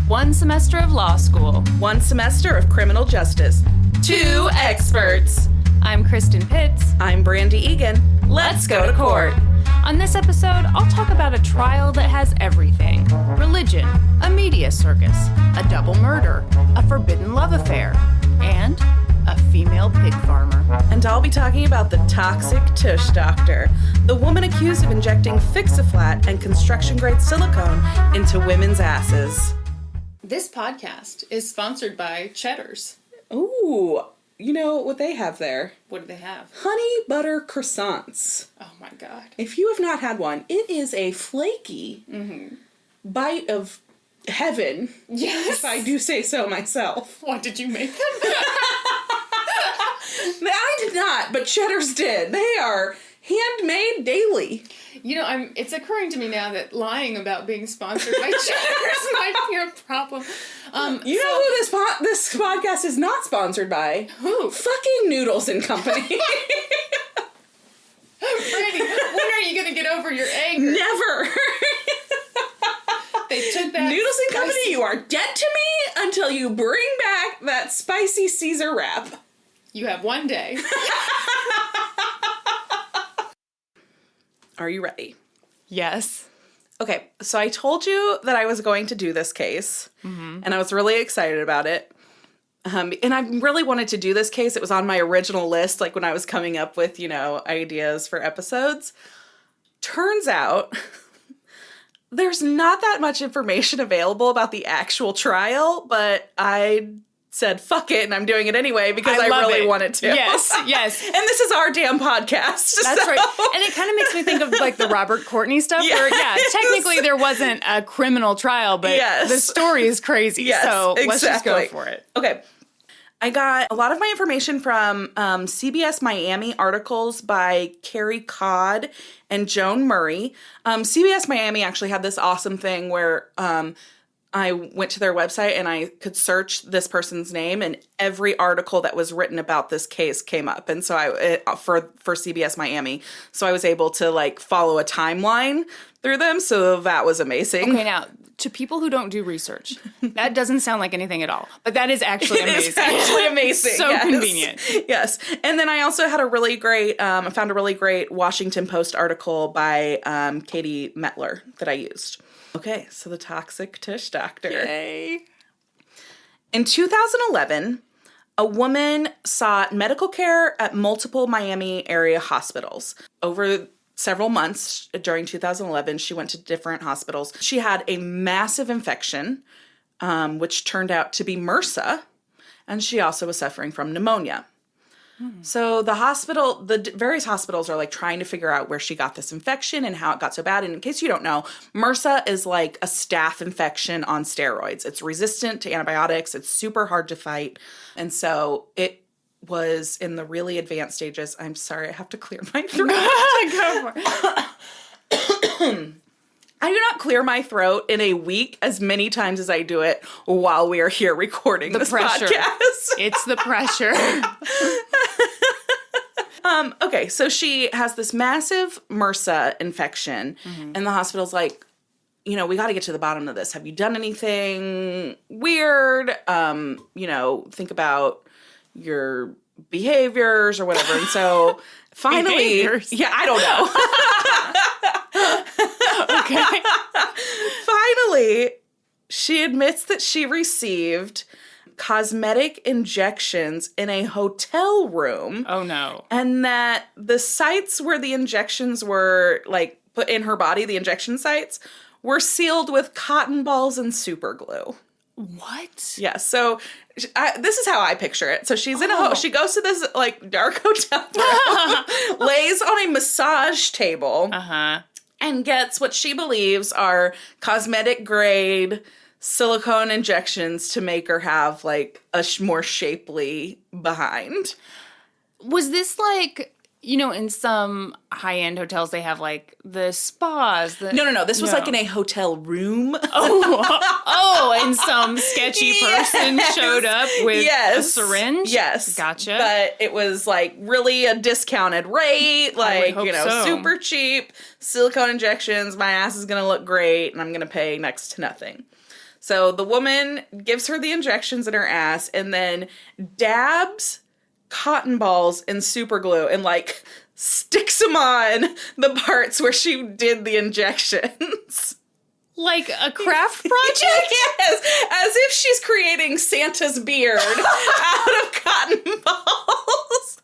One semester of law school. One semester of criminal justice. Two experts. I'm Kristen Pitts. I'm Brandi Egan. Let's go to court. On this episode, I'll talk about a trial that has everything. Religion, a media circus, a double murder, a forbidden love affair, and a female pig farmer. And I'll be talking about the toxic Tush doctor, the woman accused of injecting Fix-A-Flat and construction-grade silicone into women's asses. This podcast is sponsored by Cheddar's. Ooh, you know what they have there? What do they have? Honey butter croissants. Oh my God. If you have not had one, it is a flaky bite of heaven. Yes. If I do say so myself. What did you make them? I did not, but Cheddar's did. They are handmade daily. You know, it's occurring to me now that lying about being sponsored by Cheddar's might be a problem. Know who this podcast is not sponsored by? Who? Fucking Noodles and Company. Brandi, when are you going to get over your anger? Never. They took that Noodles and Company, you are dead to me until you bring back that spicy Caesar wrap. You have one day. Are you ready? Yes. Okay, so I told you that I was going to do this case, and I was really excited about it. And I really wanted to do this case. It was on my original list, like when I was coming up with, ideas for episodes. Turns out, there's not that much information available about the actual trial, but I said, fuck it, and I'm doing it anyway because I really wanted to. Yes, yes. And this is our damn podcast. That's right. And it kind of makes me think of, like, the Robert Courtney stuff where, technically there wasn't a criminal trial, but the story is crazy. Yes, so exactly. Let's just go for it. Okay. I got a lot of my information from CBS Miami articles by Carrie Codd and Joan Murray. CBS Miami actually had this awesome thing where I went to their website and I could search this person's name, and every article that was written about this case came up. And so for CBS Miami, so I was able to follow a timeline through them. So that was amazing. Okay, now to people who don't do research, that doesn't sound like anything at all, but that is actually amazing. It is actually amazing. So convenient. Yes. And then I also had I found a really great Washington Post article by Katie Metler that I used. Okay, so the toxic Tush doctor. Yay. In 2011, a woman sought medical care at multiple Miami area hospitals. Over several months during 2011, she went to different hospitals. She had a massive infection, which turned out to be MRSA, and she also was suffering from pneumonia. So the various hospitals are trying to figure out where she got this infection and how it got so bad. And in case you don't know, MRSA is like a staph infection on steroids. It's resistant to antibiotics. It's super hard to fight. And so it was in the really advanced stages. I'm sorry, I have to clear my throat. Go for it. I do not clear my throat in a week as many times as I do it while we are here recording this podcast. It's the pressure. Okay, so she has this massive MRSA infection, and the hospital's like, we got to get to the bottom of this. Have you done anything weird? Think about your behaviors or whatever. And so finally, I don't know. Okay. Finally, she admits that she received cosmetic injections in a hotel room. Oh, no. And that the sites where the injections were, put in her body, the injection sites, were sealed with cotton balls and super glue. What? Yeah, so this is how I picture it. So she's she goes to this, dark hotel room, lays on a massage table, and gets what she believes are cosmetic-grade silicone injections to make her have, a more shapely behind. Was this in some high-end hotels, they have, the spas. No. This was, in a hotel room. And some sketchy person showed up with a syringe? Yes. Gotcha. But it was, really a discounted rate, super cheap silicone injections. My ass is going to look great, and I'm going to pay next to nothing. So the woman gives her the injections in her ass and then dabs cotton balls in super glue and like sticks them on the parts where she did the injections. Like a craft project? Yes, as if she's creating Santa's beard out of cotton balls.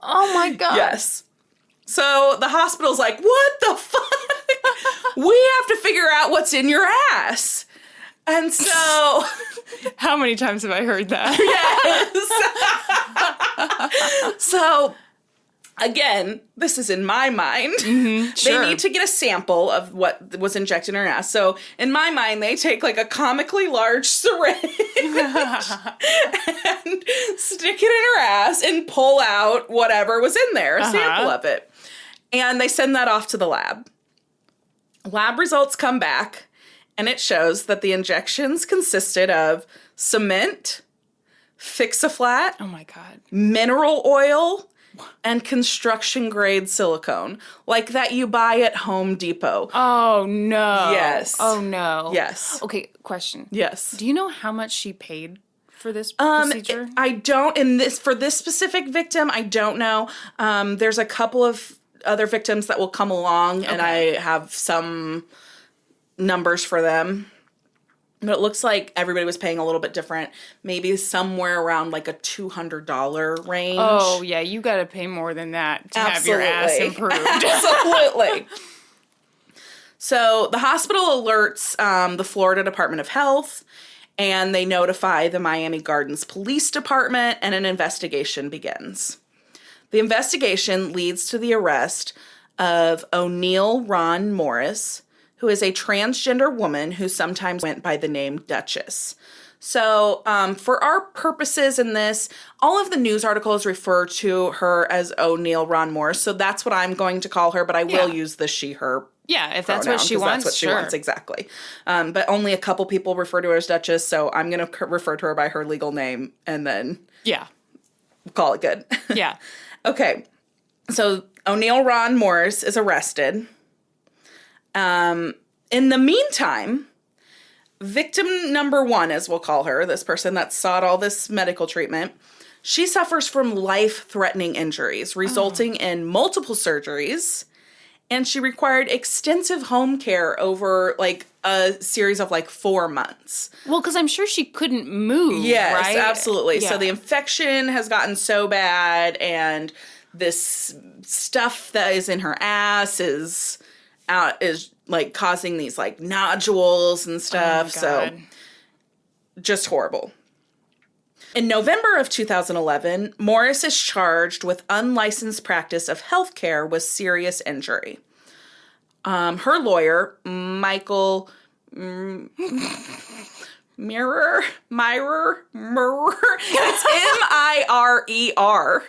Oh my God. Yes. So the hospital's like, what the fuck? We have to figure out what's in your ass. And so... How many times have I heard that? Yes. So, again, this is in my mind. Mm-hmm, sure. They need to get a sample of what was injected in her ass. So, in my mind, they take like a comically large syringe and stick it in her ass and pull out whatever was in there, a sample of it. And they send that off to the lab. Lab results come back, and it shows that the injections consisted of cement, Fix-A-Flat, Oh my God. mineral oil, and construction-grade silicone, like that you buy at Home Depot. Oh no. Yes. Oh no. Yes. Okay, question. Yes. Do you know how much she paid for this procedure? I don't, for this specific victim, I don't know. There's a couple of other victims that will come along, and I have some numbers for them. But it looks like everybody was paying a little bit different. Maybe somewhere around like a $200 range. Oh, yeah, you got to pay more than that to have your ass improved. Absolutely. So the hospital alerts the Florida Department of Health, and they notify the Miami Gardens Police Department, and an investigation begins. The investigation leads to the arrest of O'Neill Ron Morris, who is a transgender woman who sometimes went by the name Duchess. So for our purposes in this, all of the news articles refer to her as O'Neill Ron Morris. So that's what I'm going to call her, but I will use the she, her Yeah, if pronoun, that's what she wants, that's what she wants, exactly. But only a couple people refer to her as Duchess, so I'm going to refer to her by her legal name and then call it good. Yeah. Okay, so O'Neill Ron Morris is arrested. In the meantime, victim number one, as we'll call her, this person that sought all this medical treatment, she suffers from life-threatening injuries, resulting in multiple surgeries, and she required extensive home care over, like, a series of, like, 4 months. Well, because I'm sure she couldn't move, yes, right? Absolutely. Yeah. So the infection has gotten so bad, and this stuff that is in her ass is like causing these like nodules and stuff. Oh, so just horrible. In November of 2011, Morris is charged with unlicensed practice of healthcare with serious injury. Her lawyer, Michael Mirror. It's M-I-R-E-R.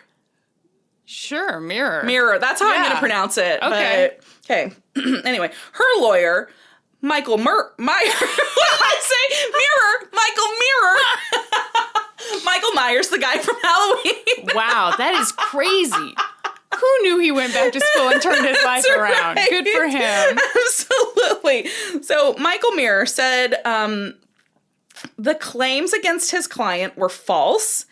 Sure, mirror. Mirror. That's how I'm going to pronounce it. Okay. But, okay. Anyway, her lawyer, Michael Meyer. What did I say? Mirror. Michael Myers, the guy from Halloween. Wow, that is crazy. Who knew he went back to school and turned his life around? Right. Good for him. Absolutely. So Michael Mirror said the claims against his client were false,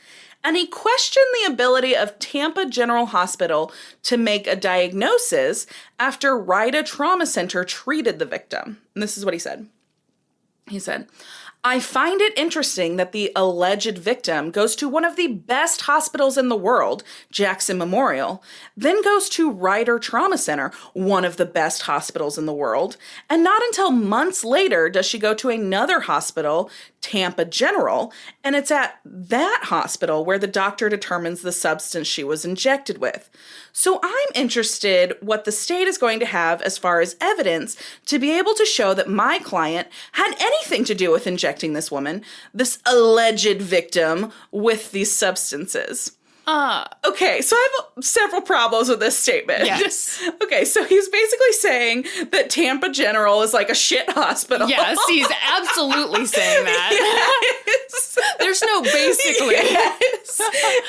and he questioned the ability of Tampa General Hospital to make a diagnosis after Ryda Trauma Center treated the victim. And this is what he said. He said, I find it interesting that the alleged victim goes to one of the best hospitals in the world, Jackson Memorial, then goes to Ryder Trauma Center, one of the best hospitals in the world, and not until months later does she go to another hospital, Tampa General, and it's at that hospital where the doctor determines the substance she was injected with. So I'm interested what the state is going to have as far as evidence to be able to show that my client had anything to do with injecting this woman, this alleged victim, with these substances. Okay, so I have several problems with this statement. Yes. Okay, so he's basically saying that Tampa General is like a shit hospital. Yes, he's absolutely saying that. Yes. There's no basically. Yes.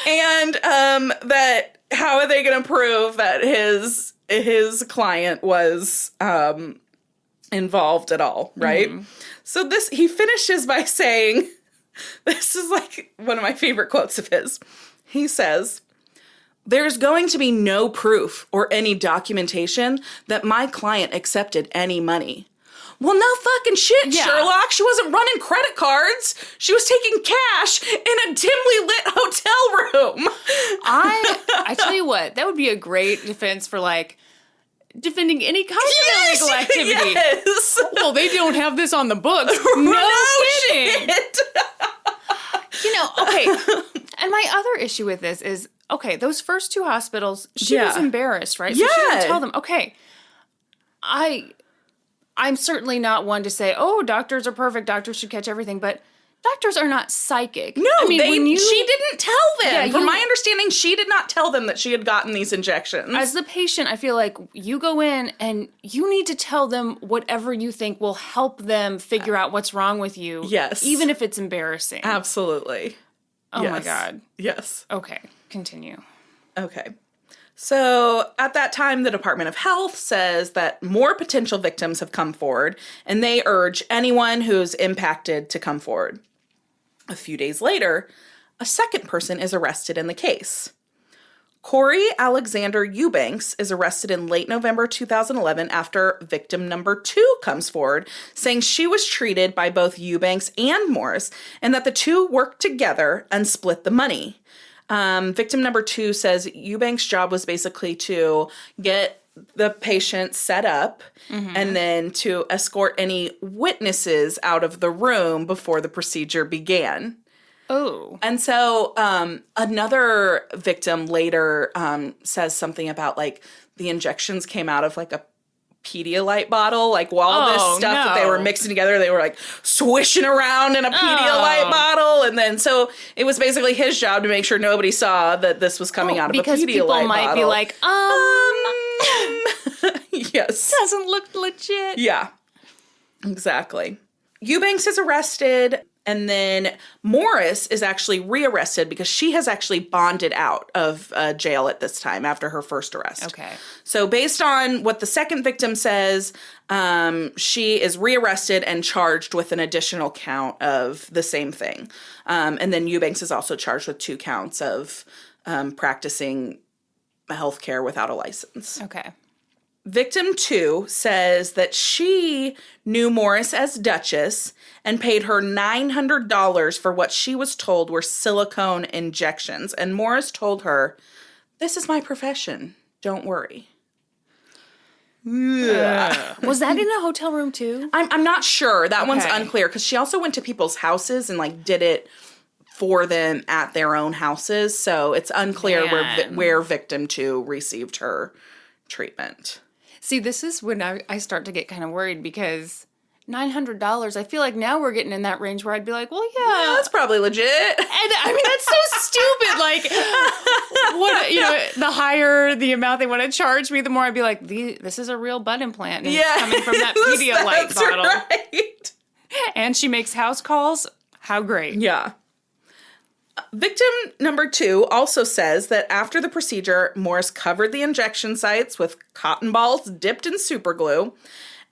And that how are they going to prove that his client was involved at all, right? So he finishes by saying, this is like one of my favorite quotes of his. He says, "There's going to be no proof or any documentation that my client accepted any money." Well, no fucking shit, Sherlock. She wasn't running credit cards. She was taking cash in a dimly lit hotel room. I tell you what, that would be a great defense for, like, defending any kind of illegal activity. Yes. Well, they don't have this on the books. No kidding. Shit. Okay. And my other issue with this is, okay, those first two hospitals, she was embarrassed, right? So she didn't tell them, okay, I'm certainly not one to say, oh, doctors are perfect, doctors should catch everything, but doctors are not psychic. No, she didn't tell them. Yeah, From my understanding, she did not tell them that she had gotten these injections. As the patient, I feel like you go in and you need to tell them whatever you think will help them figure out what's wrong with you. Yes. Even if it's embarrassing. Absolutely. Oh my God. Yes. Okay, continue. Okay. So at that time, the Department of Health says that more potential victims have come forward, and they urge anyone who's impacted to come forward. A few days later, a second person is arrested in the case. Corey Alexander Eubanks is arrested in late November 2011 after victim number 2 comes forward, saying she was treated by both Eubanks and Morris, and that the two worked together and split the money. Victim number 2 says Eubanks' job was basically to get the patient set up and then to escort any witnesses out of the room before the procedure began. Oh. And so another victim later says something about, like, the injections came out of, like, a Pedialyte bottle. Like, while this stuff that they were mixing together, they were, like, swishing around in a Pedialyte bottle. And then, so it was basically his job to make sure nobody saw that this was coming out of a Pedialyte bottle. Because people might be like, yes. Doesn't look legit. Yeah, exactly. Eubanks is arrested, and then Morris is actually rearrested because she has actually bonded out of jail at this time after her first arrest. Okay. So based on what the second victim says, she is rearrested and charged with an additional count of the same thing. And then Eubanks is also charged with 2 counts of practicing healthcare without a license. Okay. Victim 2 says that she knew Morris as Duchess and paid her $900 for what she was told were silicone injections. And Morris told her, "This is my profession. Don't worry." Was that in a hotel room too? I'm not sure. That one's unclear because she also went to people's houses and, like, did it for them at their own houses. So it's unclear where victim 2 received her treatment. See, this is when I start to get kind of worried because $900, I feel like now we're getting in that range where I'd be like, well, yeah. That's probably legit. And I mean, that's so stupid. Like, what, the higher the amount they want to charge me, the more I'd be like, this is a real butt implant. And it's coming from that Pedialyte bottle. Right. And she makes house calls. How great. Yeah. Victim number 2 also says that after the procedure, Morris covered the injection sites with cotton balls dipped in super glue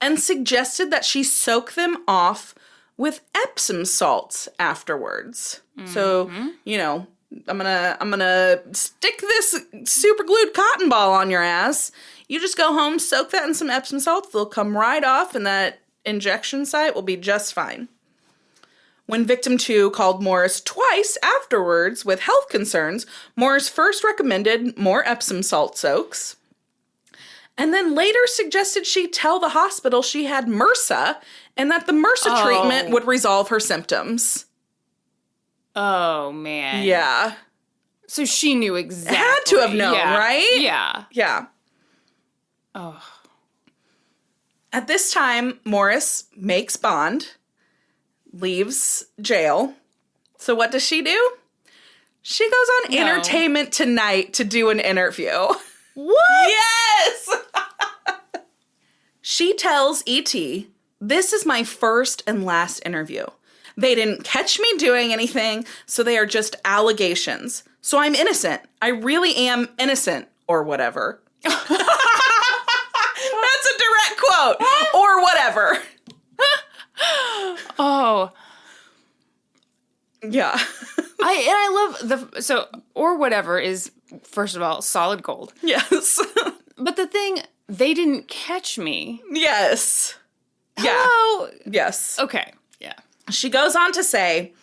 and suggested that she soak them off with Epsom salts afterwards. So, I'm gonna stick this super glued cotton ball on your ass. You just go home, soak that in some Epsom salts. They'll come right off and that injection site will be just fine. When victim 2 called Morris twice afterwards with health concerns, Morris first recommended more Epsom salt soaks, and then later suggested she tell the hospital she had MRSA and that the MRSA treatment would resolve her symptoms. Oh, man. Yeah. So she knew exactly. Had to have known, right? Yeah. Yeah. Oh. At this time, Morris makes bond, leaves jail. So what does she do? She goes on Entertainment Tonight to do an interview. What? Yes! She tells E.T., "This is my first and last interview. They didn't catch me doing anything, so they are just allegations. So I'm innocent. I really am innocent," or whatever. That's That's a direct quote. Or whatever. Oh. Yeah. I love or whatever is, first of all, solid gold. Yes. But the thing, they didn't catch me. Yes. Yeah. Hello? Yes. Okay. Yeah. She goes on to say,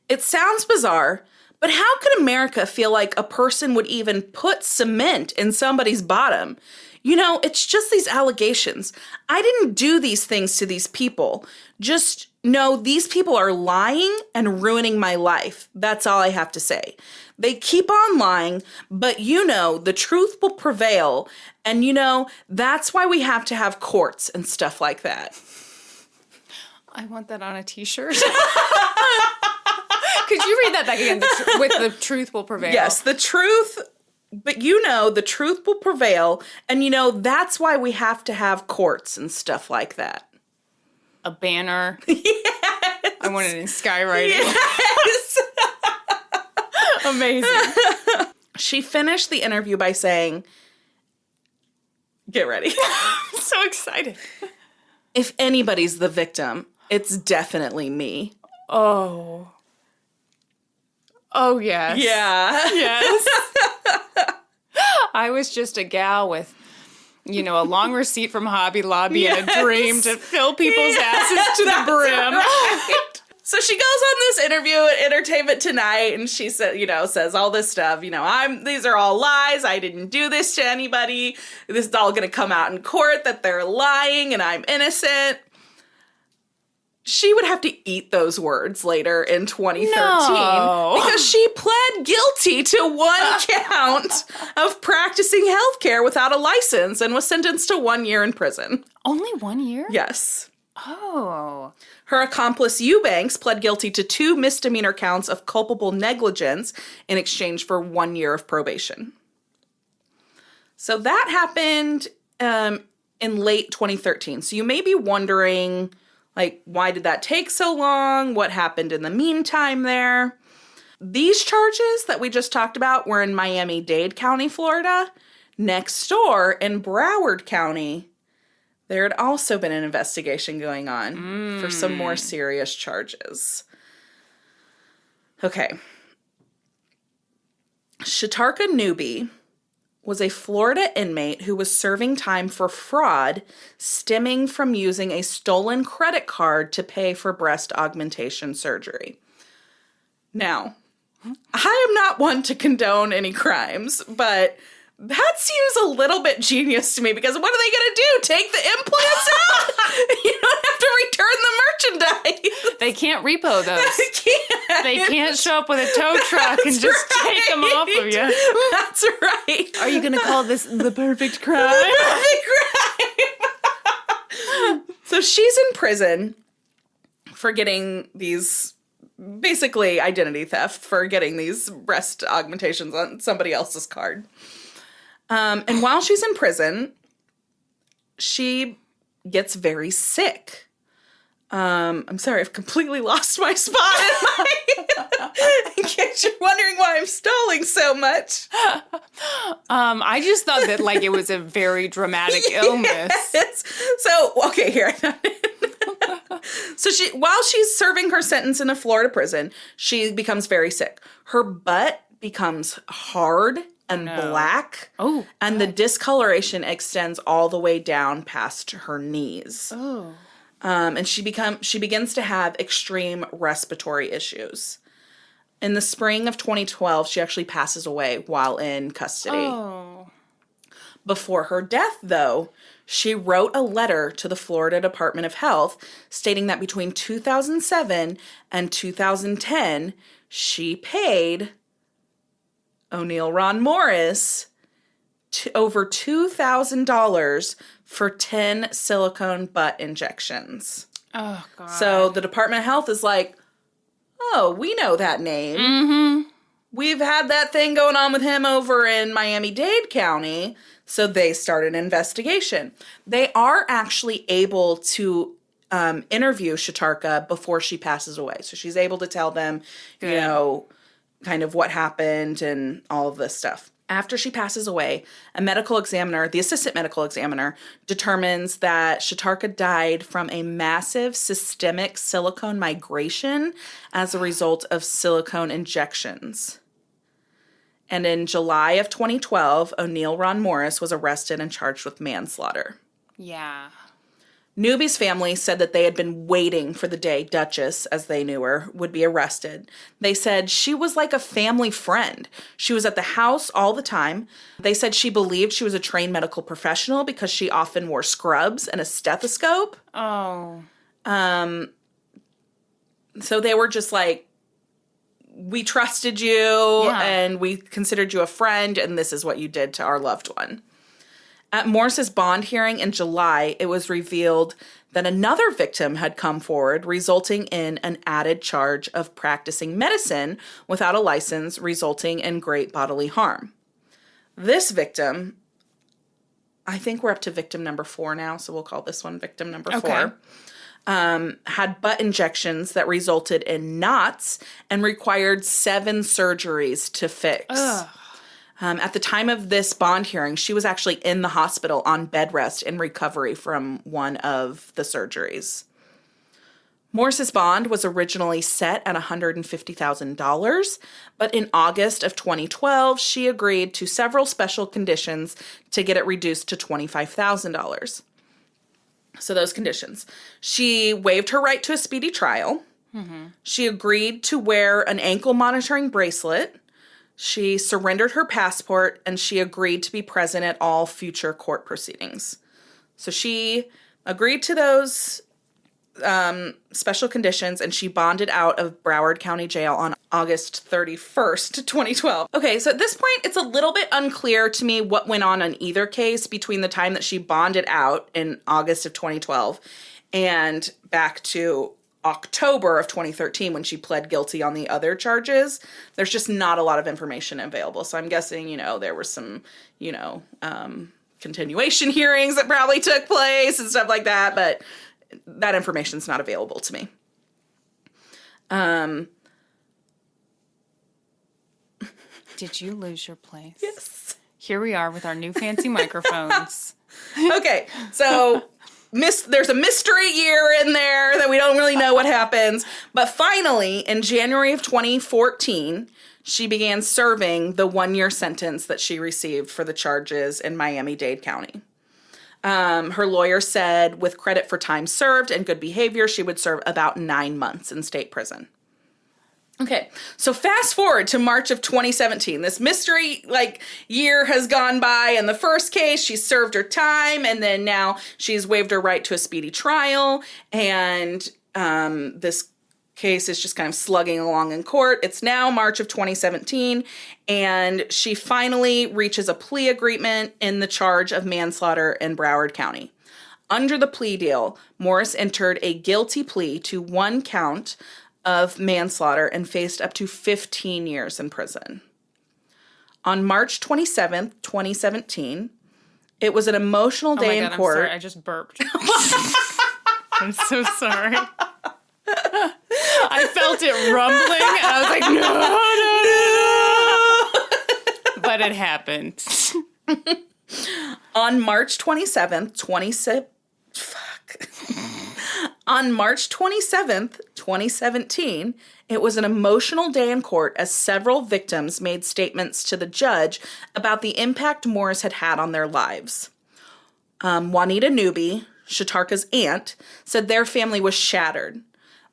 it sounds bizarre, but how could America feel like a person would even put cement in somebody's bottom? You know, it's just these allegations. I didn't do these things to these people. Just know these people are lying and ruining my life. That's all I have to say. They keep on lying, but you know, the truth will prevail. And you know, that's why we have to have courts and stuff like that. I want that on a t-shirt. Could you read that back again? With the truth will prevail. Yes, the truth, but you know, the truth will prevail. And you know, that's why we have to have courts and stuff like that. A banner. Yes. I want it in skywriting. Yes. Amazing. She finished the interview by saying, get ready. I'm so excited. If anybody's the victim, it's definitely me. Oh. Oh, yes. Yeah. Yes. I was just a gal with, you know, a long receipt from Hobby Lobby and a dream to fill people's asses to the brim. Right. So she goes on this interview at Entertainment Tonight, and she said, you know, says all this stuff. You know, these are all lies. I didn't do this to anybody. This is all going to come out in court that they're lying and I'm innocent. She would have to eat those words later in 2013 because she pled guilty to one count of practicing healthcare without a license and was sentenced to 1 year in prison. Only 1 year? Yes. Oh. Her accomplice Eubanks pled guilty to 2 misdemeanor counts of culpable negligence in exchange for 1 year of probation. So that happened in late 2013. So you may be wondering, like, why did that take so long? What happened in the meantime there? These charges that we just talked about were in Miami-Dade County, Florida. Next door in Broward County, there had also been an investigation going on for some more serious charges. Okay. Shatarka Newby was a Florida inmate who was serving time for fraud stemming from using a stolen credit card to pay for breast augmentation surgery. Now, I am not one to condone any crimes, but that seems a little bit genius to me because what are they going to do? Take the implants out? You don't have to return the merchandise. They can't repo those. They can't show up with a tow truck and just take them off of you. That's right. Are you going to call this the perfect crime? The perfect crime. So she's in prison for getting these, basically identity theft, for getting these breast augmentations on somebody else's card. And while she's in prison, she gets very sick. I'm sorry, I've completely lost my spot in case you're wondering why I'm stalling so much. I just thought that, like, it was a very dramatic illness. Yes. So, okay, here. So while she's serving her sentence in a Florida prison, she becomes very sick. Her butt becomes hard and black. Oh. And the discoloration extends all the way down past her knees. Oh. And she begins to have extreme respiratory issues. In the spring of 2012, she actually passes away while in custody. Oh. Before her death, though, she wrote a letter to the Florida Department of Health stating that between 2007 and 2010, she paid O'Neill Ron Morris over $2,000 for 10 silicone butt injections. Oh, God. So the Department of Health is like, oh, we know that name. Mm-hmm. We've had that thing going on with him over in Miami-Dade County. So they start an investigation. They are actually able to interview Shatarka before she passes away. So she's able to tell them, you know, kind of what happened and all of this stuff. After she passes away, a medical examiner, the assistant medical examiner, determines that Shatarka died from a massive systemic silicone migration as a result of silicone injections. And in July of 2012, O'Neill Ron Morris was arrested and charged with manslaughter. Yeah. Newby's family said that they had been waiting for the day Duchess, as they knew her, would be arrested. They said she was like a family friend. She was at the house all the time. They said she believed she was a trained medical professional because she often wore scrubs and a stethoscope. Oh. So they were just like, we trusted you and we considered you a friend, and this is what you did to our loved one. At Morris's bond hearing in July, it was revealed that another victim had come forward, resulting in an added charge of practicing medicine without a license, resulting in great bodily harm. This victim, I think we're up to victim number 4 now, so we'll call this one victim number 4, had butt injections that resulted in knots and required 7 surgeries to fix. Ugh. At the time of this bond hearing, she was actually in the hospital on bed rest in recovery from one of the surgeries. Morris's bond was originally set at $150,000, but in August of 2012, she agreed to several special conditions to get it reduced to $25,000. So those conditions. She waived her right to a speedy trial. Mm-hmm. She agreed to wear an ankle monitoring bracelet. She surrendered her passport, and she agreed to be present at all future court proceedings. So she agreed to those special conditions, and she bonded out of Broward County Jail on August 31st, 2012. Okay, so at this point, it's a little bit unclear to me what went on either case between the time that she bonded out in August of 2012 and back to October of 2013 when she pled guilty on the other charges. There's just not a lot of information available. So I'm guessing, there were some, continuation hearings that probably took place and stuff like that, but that information's not available to me. Did you lose your place? Yes. Here we are with our new fancy microphones. Okay, so there's a mystery year in there that we don't really know what happens. But finally, in January of 2014, she began serving the 1-year sentence that she received for the charges in Miami-Dade County. Her lawyer said with credit for time served and good behavior, she would serve about 9 months in state prison. Okay, so fast forward to March of 2017. This mystery, year has gone by. In the first case, she served her time, and then now she's waived her right to a speedy trial, and this case is just kind of slugging along in court. It's now March of 2017, and she finally reaches a plea agreement in the charge of manslaughter in Broward County. Under the plea deal, Morris entered a guilty plea to 1 count of manslaughter and faced up to 15 years in prison. On March 27th, 2017, it was an emotional day in court. I'm sorry, I just burped. I'm so sorry. I felt it rumbling, and I was like, no. But it happened. On March 27th, 2017, it was an emotional day in court as several victims made statements to the judge about the impact Morris had had on their lives. Juanita Newby, Shatarka's aunt, said their family was shattered.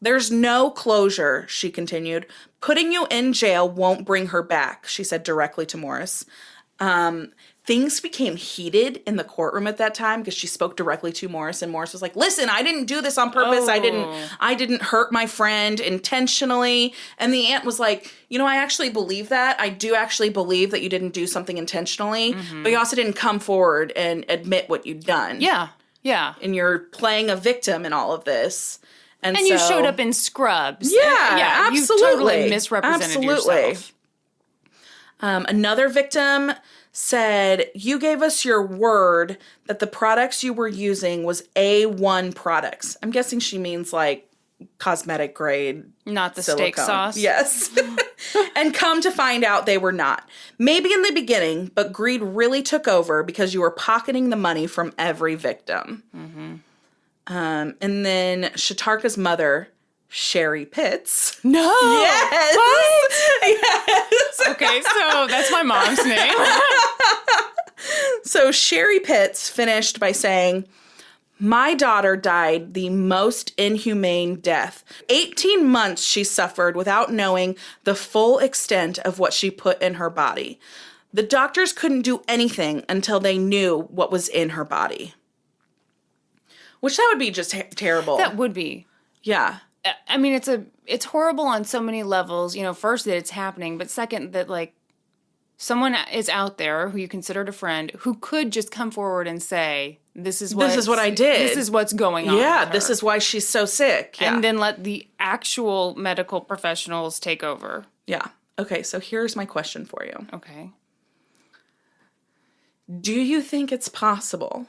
There's no closure, she continued. Putting you in jail won't bring her back, she said directly to Morris. Things became heated in the courtroom at that time because she spoke directly to Morris, and Morris was like, listen, I didn't do this on purpose. Oh. I didn't hurt my friend intentionally. And the aunt was like, I actually believe that. I do actually believe that you didn't do something intentionally, but you also didn't come forward and admit what you'd done. Yeah. Yeah. And you're playing a victim in all of this. And you showed up in scrubs. Yeah, absolutely. You totally misrepresented yourself. Another victim said, you gave us your word that the products you were using was A1 products. I'm guessing she means cosmetic grade Not the silicone. steak sauce? Yes. And come to find out they were not. Maybe in the beginning, but greed really took over because you were pocketing the money from every victim. Mm-hmm. And then Shatarka's mother, Sherry Pitts. No. Yes. What? Yes. Okay, so that's my mom's name. So Sherry Pitts finished by saying, my daughter died the most inhumane death. 18 months she suffered without knowing the full extent of what she put in her body. The doctors couldn't do anything until they knew what was in her body. Which that would be just terrible. That would be. Yeah. I mean, it's horrible on so many levels. You know, first that it's happening, but second that like someone is out there who you considered a friend who could just come forward and say, this is what I did. This is what's going on. Yeah, this is why she's so sick. Yeah. And then let the actual medical professionals take over. Yeah. Okay, so here's my question for you. Okay. Do you think it's possible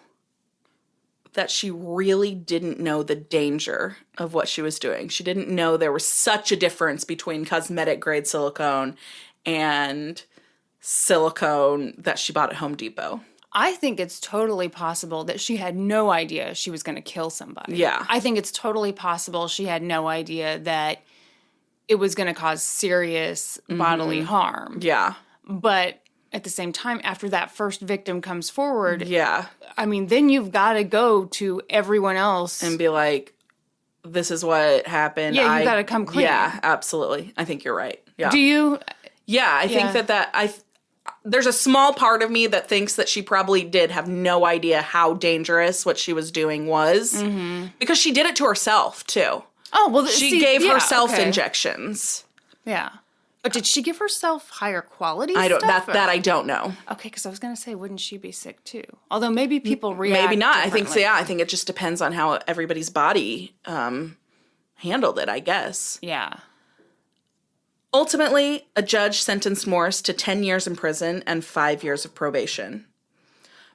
that she really didn't know the danger of what she was doing? She didn't know there was such a difference between cosmetic grade silicone and silicone that she bought at Home Depot. I think it's totally possible that she had no idea she was going to kill somebody. Yeah. I think it's totally possible she had no idea that it was going to cause serious bodily harm. Yeah. But at the same time, after that first victim comes forward, Yeah. I mean, then you've got to go to everyone else. And be like, this is what happened. Yeah, you got to come clean. Yeah, absolutely. I think you're right. Yeah. Do you? Yeah, I think that there's a small part of me that thinks that she probably did have no idea how dangerous what she was doing was. Mm-hmm. Because she did it to herself, too. Oh, well, she gave herself injections. Yeah. But did she give herself higher quality stuff? That I don't know. Okay, because I was going to say, wouldn't she be sick, too? Although maybe people react Maybe not. I think differently. so, yeah. I think it just depends on how everybody's body handled it, I guess. Yeah. Ultimately, a judge sentenced Morris to 10 years in prison and 5 years of probation.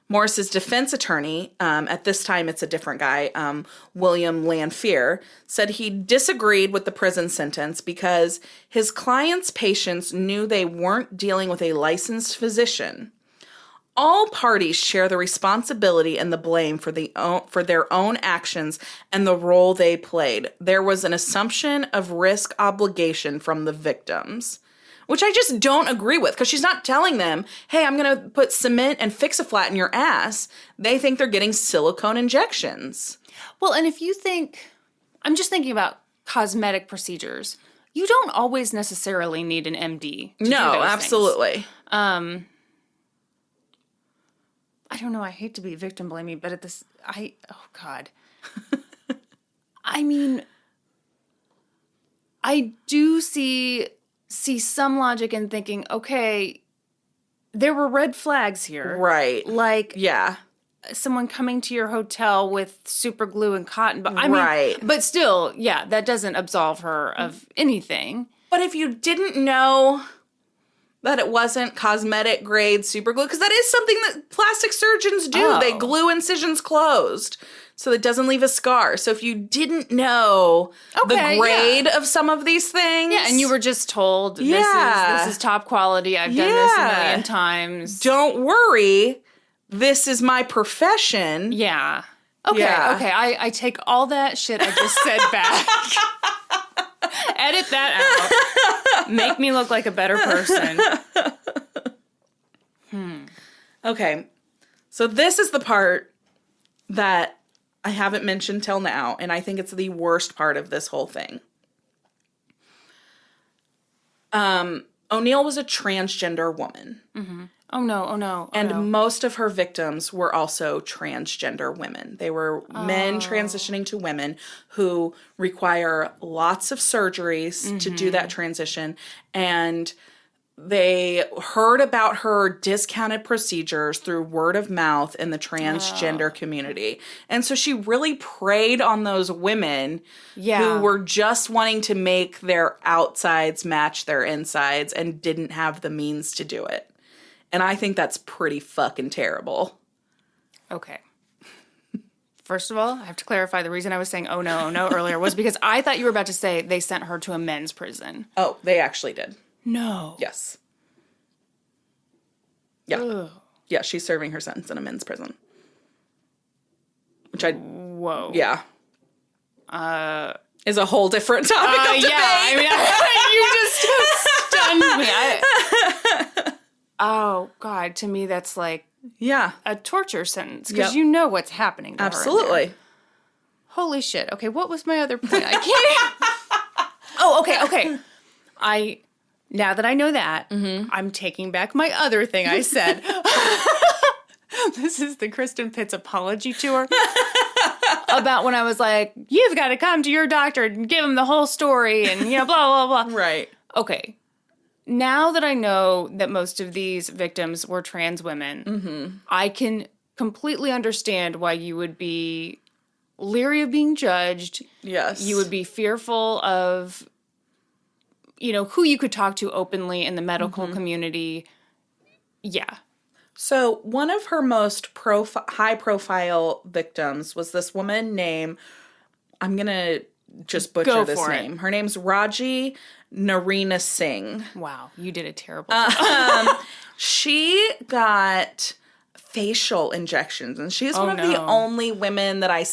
Morris's defense attorney, at this time it's a different guy, William Lanphier, said he disagreed with the prison sentence because his client's patients knew they weren't dealing with a licensed physician. All parties share the responsibility and the blame for their own actions and the role they played. There was an assumption of risk obligation from the victims, which I just don't agree with, because she's not telling them, hey, I'm going to put cement and Fix-A-Flat in your ass. They think they're getting silicone injections. Well, and if you think, I'm just thinking about cosmetic procedures, you don't always necessarily need an MD to do those absolutely. Things. I don't know, I hate to be victim blaming, but oh God. I mean, I do see some logic in thinking, okay, there were red flags here. Right. Like, yeah, someone coming to your hotel with super glue and cotton. But right. But still, yeah, that doesn't absolve her of anything. But if you didn't know that it wasn't cosmetic grade super glue, because that is something that plastic surgeons do. Oh. They glue incisions closed so it doesn't leave a scar. So if you didn't know the grade of some of these things. Yeah, and you were just told, this is top quality. I've done this a million times. Don't worry. This is my profession. Yeah. Okay, okay. I take all that shit I just said back. Edit that out. Make me look like a better person. Okay. So this is the part that I haven't mentioned till now, and I think it's the worst part of this whole thing. O'Neill was a transgender woman. Mm-hmm. Oh, no. And most of her victims were also transgender women. They were men transitioning to women who require lots of surgeries to do that transition. And they heard about her discounted procedures through word of mouth in the transgender community. And so she really preyed on those women who were just wanting to make their outsides match their insides and didn't have the means to do it. And I think that's pretty fucking terrible. Okay. First of all, I have to clarify the reason I was saying oh no earlier was because I thought you were about to say they sent her to a men's prison. Oh, they actually did. No. Yes. Yeah. Ugh. Yeah, she's serving her sentence in a men's prison. Whoa. Yeah. Is a whole different topic of debate. Yeah, you just stunned me. Oh, God, to me that's like a torture sentence because you know what's happening to her in Absolutely. there. Holy shit. Okay, what was my other point? I can't. Oh, okay. Now that I know that, I'm taking back my other thing I said. This is the Kristen Pitts apology tour about when I was like, you've got to come to your doctor and give him the whole story and, blah, blah, blah. Right. Okay. Now that I know that most of these victims were trans women, I can completely understand why you would be leery of being judged. Yes. You would be fearful of, who you could talk to openly in the medical community. Yeah. So one of her most high-profile victims was this woman named, I'm going to just butcher this name. Her name's Raji Narina Singh. Wow, you did a terrible job. She got facial injections, and she's one of the only women that I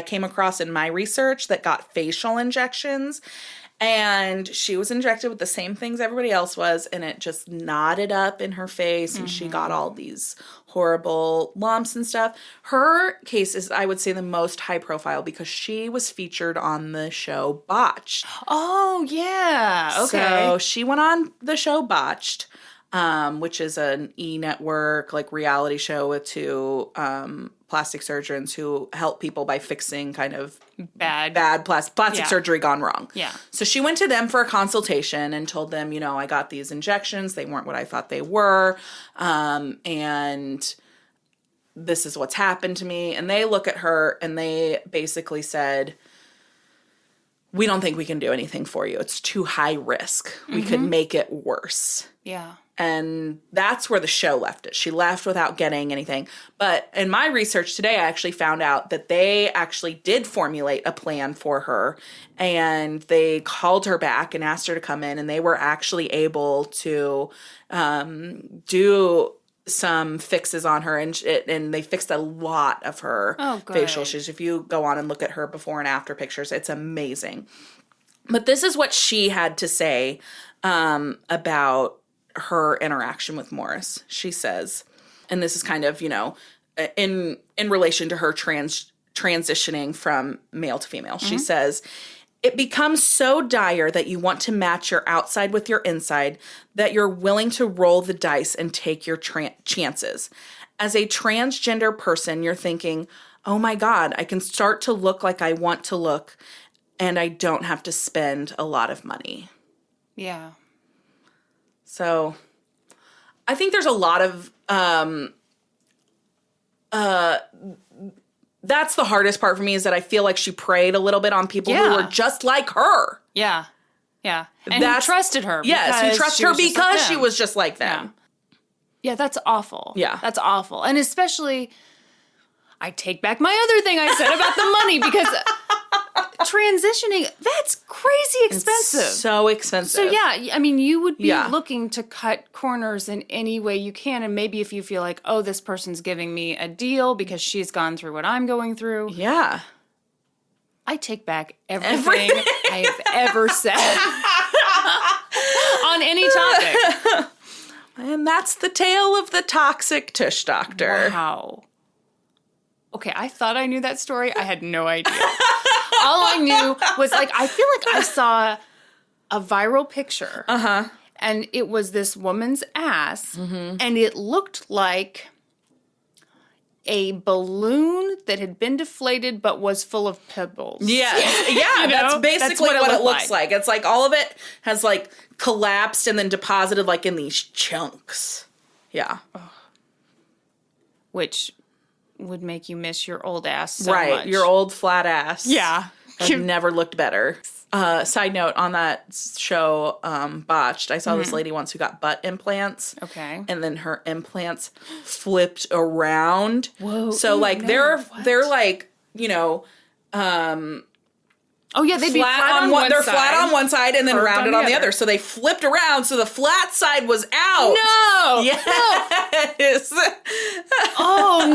came across in my research that got facial injections. And she was injected with the same things everybody else was, and it just knotted up in her face, and she got all these horrible lumps and stuff. Her case is, I would say, the most high profile because she was featured on the show Botched. Oh, yeah. Okay. So she went on the show Botched, which is an E-network, reality show with two plastic surgeons who help people by fixing kind of bad plastic surgery gone wrong. Yeah. So she went to them for a consultation and told them, I got these injections. They weren't what I thought they were. And this is what's happened to me. And they look at her and they basically said, we don't think we can do anything for you. It's too high risk. We could make it worse. Yeah. And that's where the show left it. She left without getting anything. But in my research today, I actually found out that they actually did formulate a plan for her. And they called her back and asked her to come in. And they were actually able to do some fixes on her. And they fixed a lot of her facial issues. If you go on and look at her before and after pictures, it's amazing. But this is what she had to say about her interaction with Morris. She says, and this is kind of, in relation to her transitioning from male to female. She says, it becomes so dire that you want to match your outside with your inside, that you're willing to roll the dice and take your chances. As a transgender person, you're thinking, oh my God, I can start to look like I want to look, and I don't have to spend a lot of money. Yeah. So I think there's a lot of, that's the hardest part for me, is that I feel like she preyed a little bit on people who were just like her. Yeah. Yeah. And who trusted her. Yes, who trusted her because she was just like them. Yeah, that's awful. Yeah. That's awful. And especially, I take back my other thing I said about the money, because transitioning, that's crazy expensive. It's so expensive. So yeah, I mean, you would be looking to cut corners in any way you can. And maybe if you feel like, oh, this person's giving me a deal because she's gone through what I'm going through. Yeah. I take back everything I have ever said on any topic. And that's the tale of the toxic Tush doctor. Wow. Okay, I thought I knew that story. I had no idea. All I knew was, I feel like I saw a viral picture. Uh-huh. And it was this woman's ass. Mm-hmm. And it looked like a balloon that had been deflated but was full of pebbles. Yes. Yeah, that's basically what it looks like. It's like all of it has collapsed and then deposited in these chunks. Yeah. Which would make you miss your old ass so much. Right, your old flat ass. Yeah. I've never looked better. Side note, on that show, Botched, I saw this lady once who got butt implants. Okay. And then her implants flipped around. Whoa. So, they're Oh, yeah, they'd be flat on one They're side. flat on one side and then Curved rounded on the other. So they flipped around so the flat side was out. No! Yes. Oh,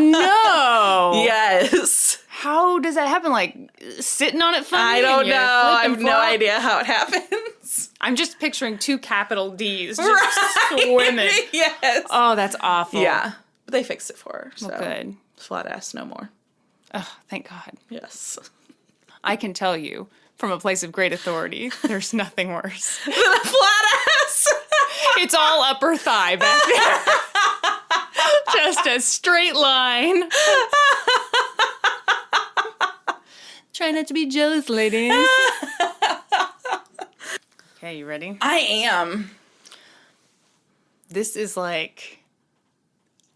no! Yes. How does that happen? Like, sitting on it funny? I don't and you know. flip I and have no flop? idea how it happens. I'm just picturing 2 capital Ds just swimming. Yes. Oh, that's awful. Yeah. But they fixed it for her. So Well, good. flat ass no more. Oh, thank God. Yes. I can tell you, from a place of great authority, there's nothing worse. Than a flat ass. It's all upper thigh back there. Just a straight line. Try not to be jealous, ladies. Okay, you ready? I am. This is like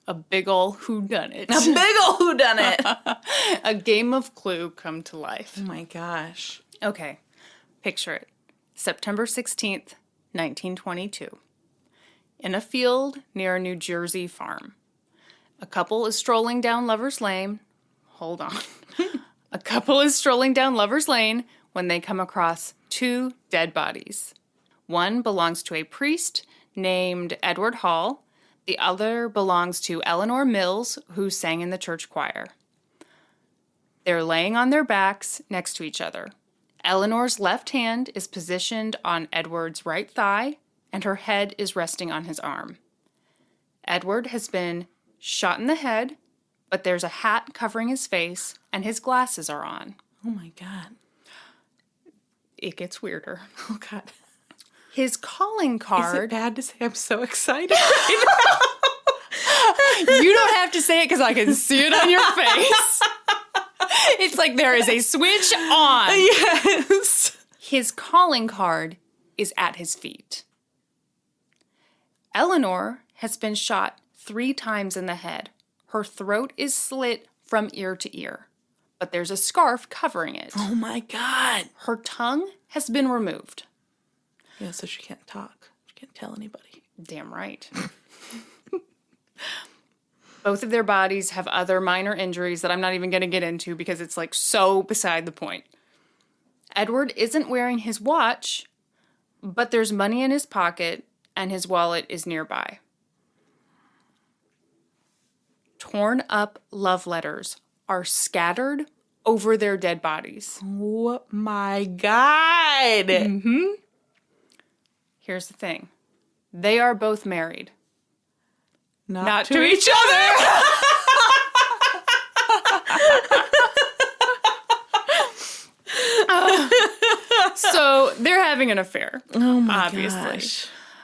a big ol' whodunit. A big ol' whodunit. A game of Clue come to life. Oh my gosh. Okay, picture it. September 16th, 1922. In a field near a New Jersey farm. A couple is strolling down Lover's Lane. Hold on. A couple is strolling down Lover's Lane when they come across 2 dead bodies. One belongs to a priest named Edward Hall. The other belongs to Eleanor Mills, who sang in the church choir. They're laying on their backs next to each other. Eleanor's left hand is positioned on Edward's right thigh, and her head is resting on his arm. Edward has been shot in the head, but there's a hat covering his face, and his glasses are on. Oh my God. It gets weirder. Oh God. His calling card... Is it bad to say I'm so excited? You don't have to say it because I can see it on your face. It's like there is a switch on. Yes. His calling card is at his feet. Eleanor has been shot 3 times in the head. Her throat is slit from ear to ear, but there's a scarf covering it. Oh my God. Her tongue has been removed. Yeah, so she can't talk. She can't tell anybody. Damn right. Both of their bodies have other minor injuries that I'm not even going to get into because it's like so beside the point. Edward isn't wearing his watch, but there's money in his pocket and his wallet is nearby. Torn up love letters are scattered over their dead bodies. Oh my God. Mm-hmm. Here's the thing. They are both married. Not to each other. So they're having an affair. Oh my obviously.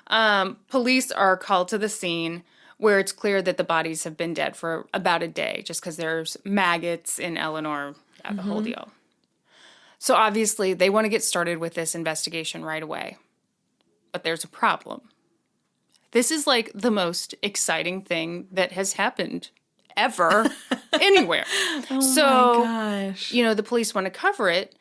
gosh. Police are called to the scene where it's clear that the bodies have been dead for about a day just because there's maggots in Eleanor, the whole deal. So obviously they want to get started with this investigation right away. But there's a problem. This is like the most exciting thing that has happened ever anywhere. Oh my gosh. You know, the police want to cover it.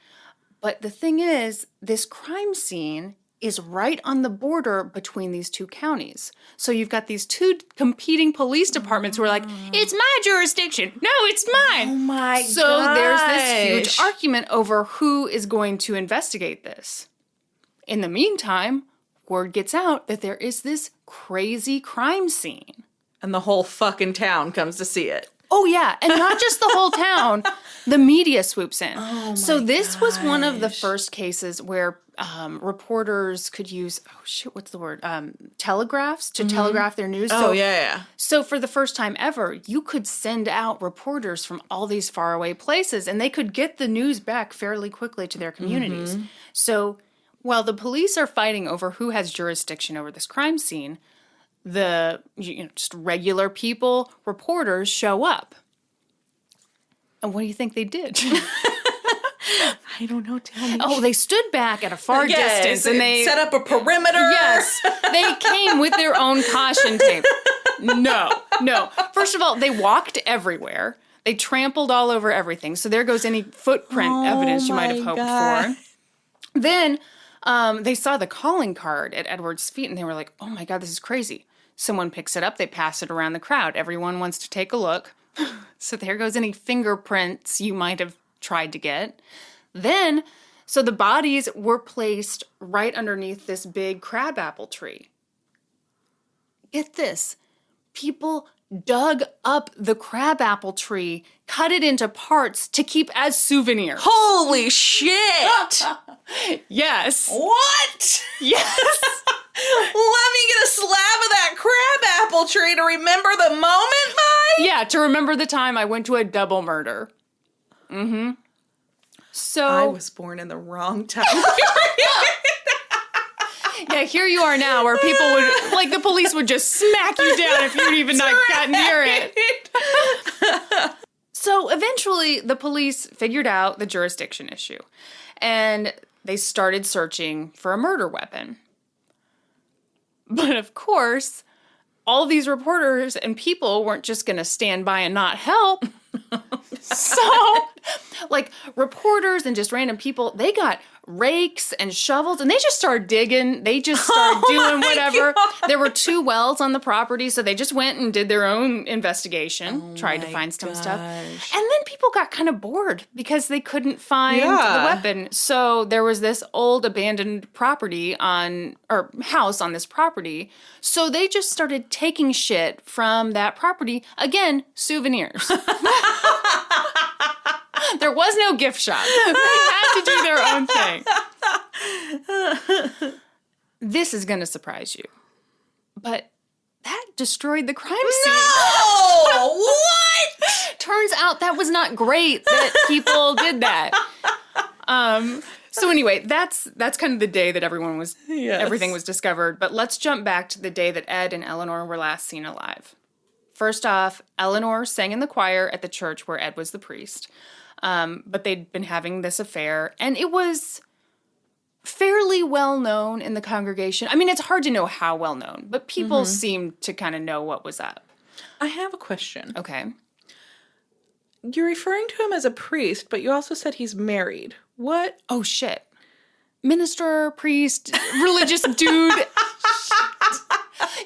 But the thing is, this crime scene is right on the border between these 2 counties. So you've got these 2 competing police departments who are like, it's my jurisdiction. No, it's mine. Oh my gosh. So there's this huge argument over who is going to investigate this. In the meantime, word gets out that there is this crazy crime scene. And the whole fucking town comes to see it. Oh, yeah. And not just the whole town. The media swoops in. Oh, my so this was one of the gosh. first cases where reporters could use, what's the word? Telegraphs to telegraph their news. Oh, yeah. So for the first time ever, you could send out reporters from all these faraway places, and they could get the news back fairly quickly to their communities. So while the police are fighting over who has jurisdiction over this crime scene, the just regular people, reporters, show up. And what do you think they did? I don't know. Tell me. Oh, they stood back at a far distance and they set up a perimeter. Yes, they came with their own caution tape. No. First of all, they walked everywhere. They trampled all over everything. So there goes any footprint evidence you might have hoped for. Then they saw the calling card at Edward's feet and they were like, oh my God, this is crazy. Someone picks it up. They pass it around the crowd. Everyone wants to take a look. So there goes any fingerprints you might have tried to get. Then So the bodies were placed right underneath this big crabapple tree. Get this. People dug up the crabapple tree, cut it into parts to keep as souvenirs. Holy shit! Yes. What? Yes. Let me get a slab of that crabapple tree to remember the moment by? Yeah, to remember the time I went to a double murder. Mm-hmm. So I was born in the wrong time. yeah, here you are now where people would, like the police would just smack you down if you'd even not got near it. So eventually the police figured out the jurisdiction issue and they started searching for a murder weapon. But of course, all these reporters and people weren't just going to stand by and not help. So, like, reporters and just random people, they got rakes and shovels, and they just started digging. They just started doing whatever. God. There were 2 wells on the property, so they just went and did their own investigation, tried to find some stuff. And then people got kind of bored because they couldn't find the weapon. So there was this old abandoned property house on this property. So they just started taking shit from that property. Again, souvenirs. There was no gift shop. They had to do their own thing. This is going to surprise you. But that destroyed the crime scene. No! What? Turns out that was not great that people did that. So anyway, that's kind of the day that everything was discovered. But let's jump back to the day that Ed and Eleanor were last seen alive. First off, Eleanor sang in the choir at the church where Ed was the priest. But they'd been having this affair, and it was fairly well known in the congregation. I mean, it's hard to know how well known, but people seemed to kind of know what was up. I have a question. Okay. You're referring to him as a priest, but you also said he's married. What? Oh, shit. Minister, priest, religious dude.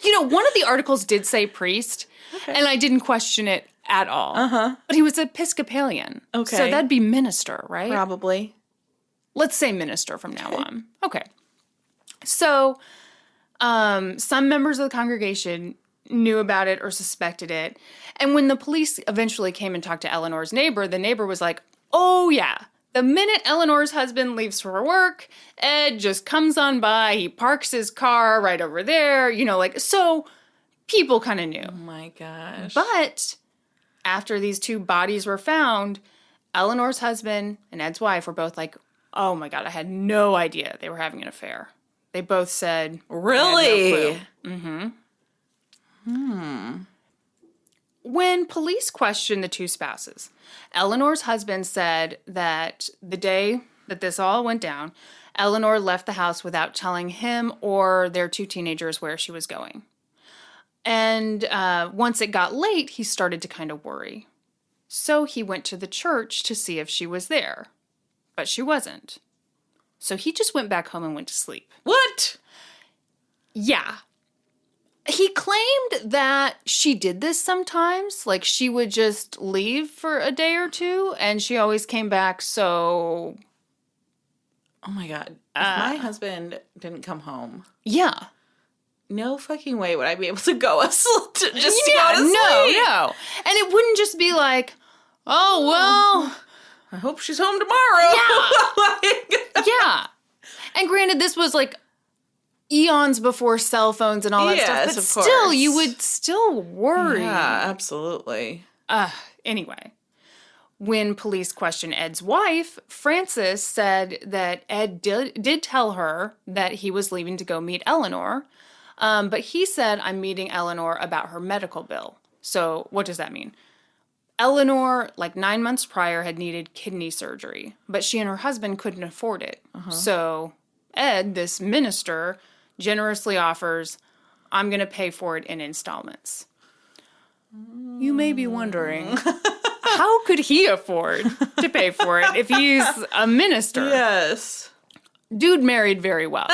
You know, one of the articles did say priest, and I didn't question it at all. But he was Episcopalian. Okay. So that'd be minister, right? Probably. Let's say minister from now on. Okay. So some members of the congregation knew about it or suspected it. And when the police eventually came and talked to Eleanor's neighbor, the neighbor was like, oh, yeah. The minute Eleanor's husband leaves for work, Ed just comes on by. He parks his car right over there. You know, like, so people kind of knew. Oh, my gosh. But after these 2 bodies were found, Eleanor's husband and Ed's wife were both like, oh, my God, I had no idea they were having an affair. They both said, really? No clue. When police questioned the 2 spouses, Eleanor's husband said that the day that this all went down, Eleanor left the house without telling him or their 2 teenagers where she was going. And once it got late, he started to kind of worry. So he went to the church to see if she was there. But she wasn't. So he just went back home and went to sleep. What? Yeah. He claimed that she did this sometimes. Like, she would just leave for a day or 2, and she always came back, so... Oh, my God. If my husband didn't come home... Yeah. No fucking way would I be able to go go to sleep. No. And it wouldn't just be like, oh, well... I hope she's home tomorrow. Yeah. Yeah. And granted, this was like eons before cell phones and all that stuff. But of still, course. you would still worry. Yeah, absolutely. Anyway, when police questioned Ed's wife, Frances said that Ed did tell her that he was leaving to go meet Eleanor. But he said, I'm meeting Eleanor about her medical bill. So what does that mean? Eleanor, like 9 months prior, had needed kidney surgery, but she and her husband couldn't afford it. So Ed, this minister, generously offers, I'm going to pay for it in installments. You may be wondering, how could he afford to pay for it if he's a minister? Yes. Dude married very well.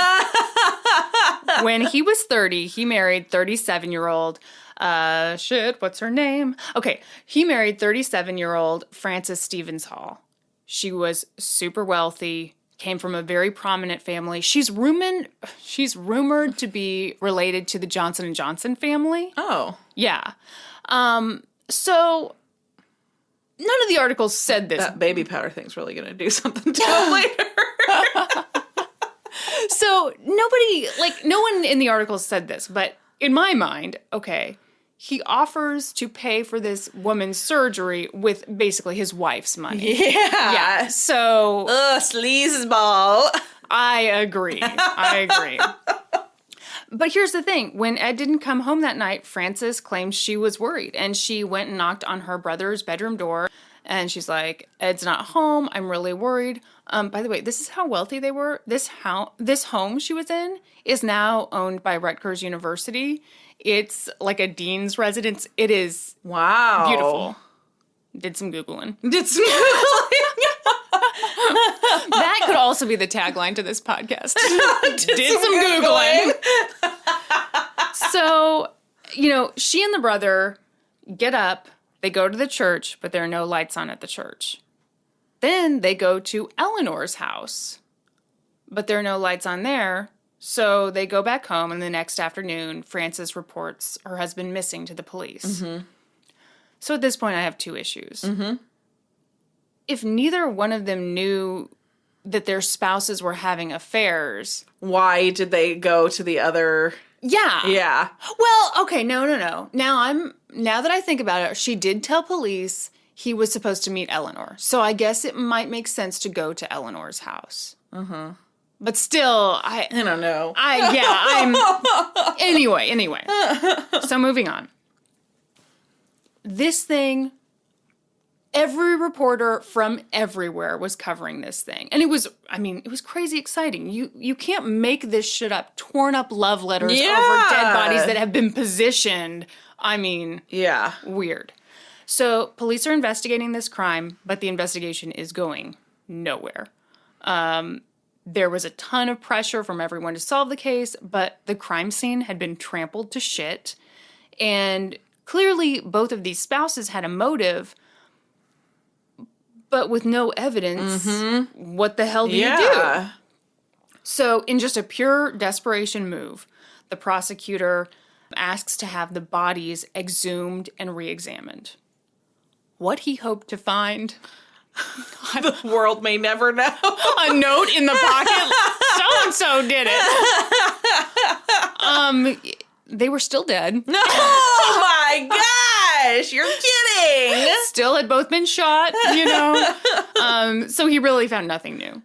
When he was 30, he married 37-year-old, what's her name? Okay, he married 37-year-old Frances Stevens Hall. She was super wealthy, came from a very prominent family. She's rumored to be related to the Johnson & Johnson family. Oh. Yeah. So none of the articles said this. That baby powder thing's really going to do something to him later. So no one in the articles said this, but in my mind, okay, he offers to pay for this woman's surgery with basically his wife's money. Yeah. So. Sleazeball. I agree. But here's the thing. When Ed didn't come home that night, Frances claimed she was worried, and she went and knocked on her brother's bedroom door, and she's like, Ed's not home. I'm really worried. By the way, this is how wealthy they were. This home she was in is now owned by Rutgers University. It's like a dean's residence. It is beautiful. Did some Googling. That could also be the tagline to this podcast. Did some Googling. So, she and the brother get up. They go to the church, but there are no lights on at the church. Then they go to Eleanor's house, but there are no lights on there. So they go back home, and the next afternoon, Frances reports her husband missing to the police. Mm-hmm. So at this point, I have two issues. Mm-hmm. If neither one of them knew that their spouses were having affairs... Why did they go to the other... Yeah. Yeah. Well, okay, no. Now that I think about it, she did tell police he was supposed to meet Eleanor. So I guess it might make sense to go to Eleanor's house. Uh-huh. But still, I don't know. Anyway. So moving on. This thing, every reporter from everywhere was covering this thing. And it was crazy exciting. You can't make this shit up. Torn up love letters over dead bodies that have been positioned. Yeah. Weird. So police are investigating this crime, but the investigation is going nowhere. There was a ton of pressure from everyone to solve the case, but the crime scene had been trampled to shit. And clearly both of these spouses had a motive, but with no evidence, what the hell do you do? So in just a pure desperation move, the prosecutor asks to have the bodies exhumed and re-examined. What he hoped to find... The world may never know. A note in the pocket. So-and-so did it. They were still dead. Oh my gosh! You're kidding! Still had both been shot, So he really found nothing new.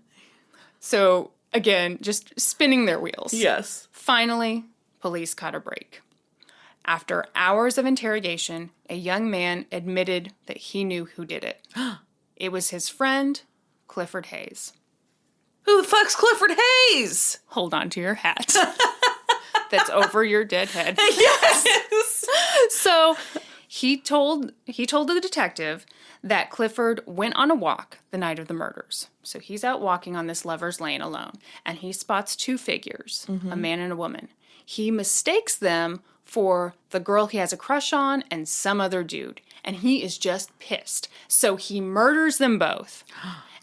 So, again, just spinning their wheels. Yes. Finally, police caught a break. After hours of interrogation, a young man admitted that he knew who did it. It was his friend, Clifford Hayes. Who the fuck's Clifford Hayes? Hold on to your hat. That's over your dead head. Yes! So he told the detective that Clifford went on a walk the night of the murders. So he's out walking on this lover's lane alone, and he spots two figures, a man and a woman. He mistakes them for the girl he has a crush on and some other dude. And he is just pissed. So he murders them both.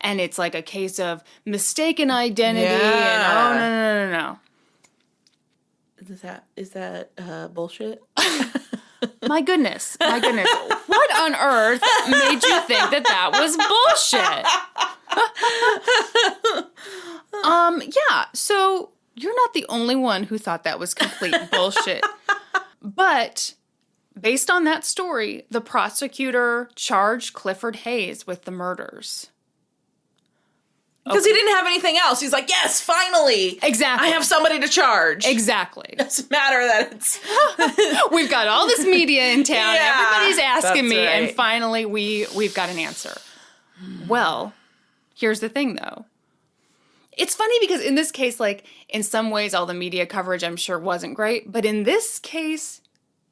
And it's like a case of mistaken identity and no. Is that bullshit? My goodness. What on earth made you think that was bullshit? Yeah, so you're not the only one who thought that was complete bullshit. But based on that story, the prosecutor charged Clifford Hayes with the murders. Because he didn't have anything else. He's like, yes, finally. Exactly. I have somebody to charge. Exactly. It doesn't matter that it's... We've got all this media in town. Yeah, everybody's asking me. right. And finally, we've got an answer. Well, here's the thing, though. It's funny because in this case, like, in some ways, all the media coverage, I'm sure, wasn't great. But in this case,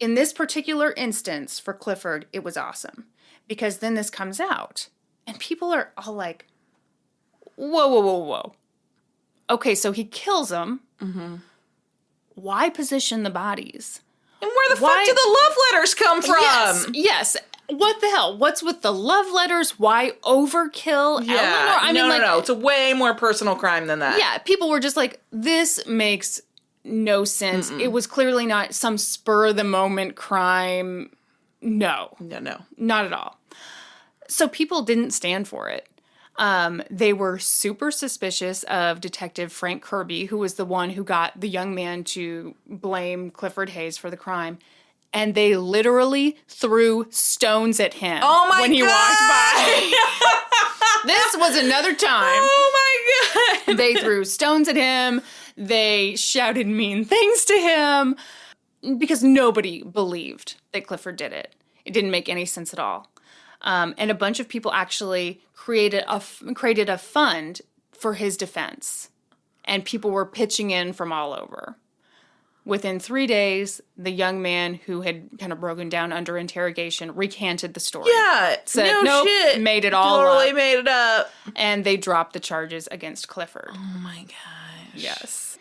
in this particular instance for Clifford, it was awesome. Because then this comes out. And people are all like, whoa. Okay, so he kills them. Mm-hmm. Why position the bodies? And where the fuck did the love letters come from? Yes. what the hell? What's with the love letters? Why overkill? Yeah. Eleanor? I mean, no. It's a way more personal crime than that. Yeah, people were just like, this makes no sense. It was clearly not some spur-of-the-moment crime. No. No. Not at all. So people didn't stand for it. They were super suspicious of Detective Frank Kirby, who was the one who got the young man to blame Clifford Hayes for the crime. And they literally threw stones at him when he walked by. This was another time. Oh my God. They threw stones at him. They shouted mean things to him because nobody believed that Clifford did it. It didn't make any sense at all. And a bunch of people actually created a fund for his defense. And people were pitching in from all over. Within 3 days, the young man who had kind of broken down under interrogation recanted the story. Yeah. Said, no nope, shit. made it all Totally up. made it up. And they dropped the charges against Clifford. Oh my gosh. Yes.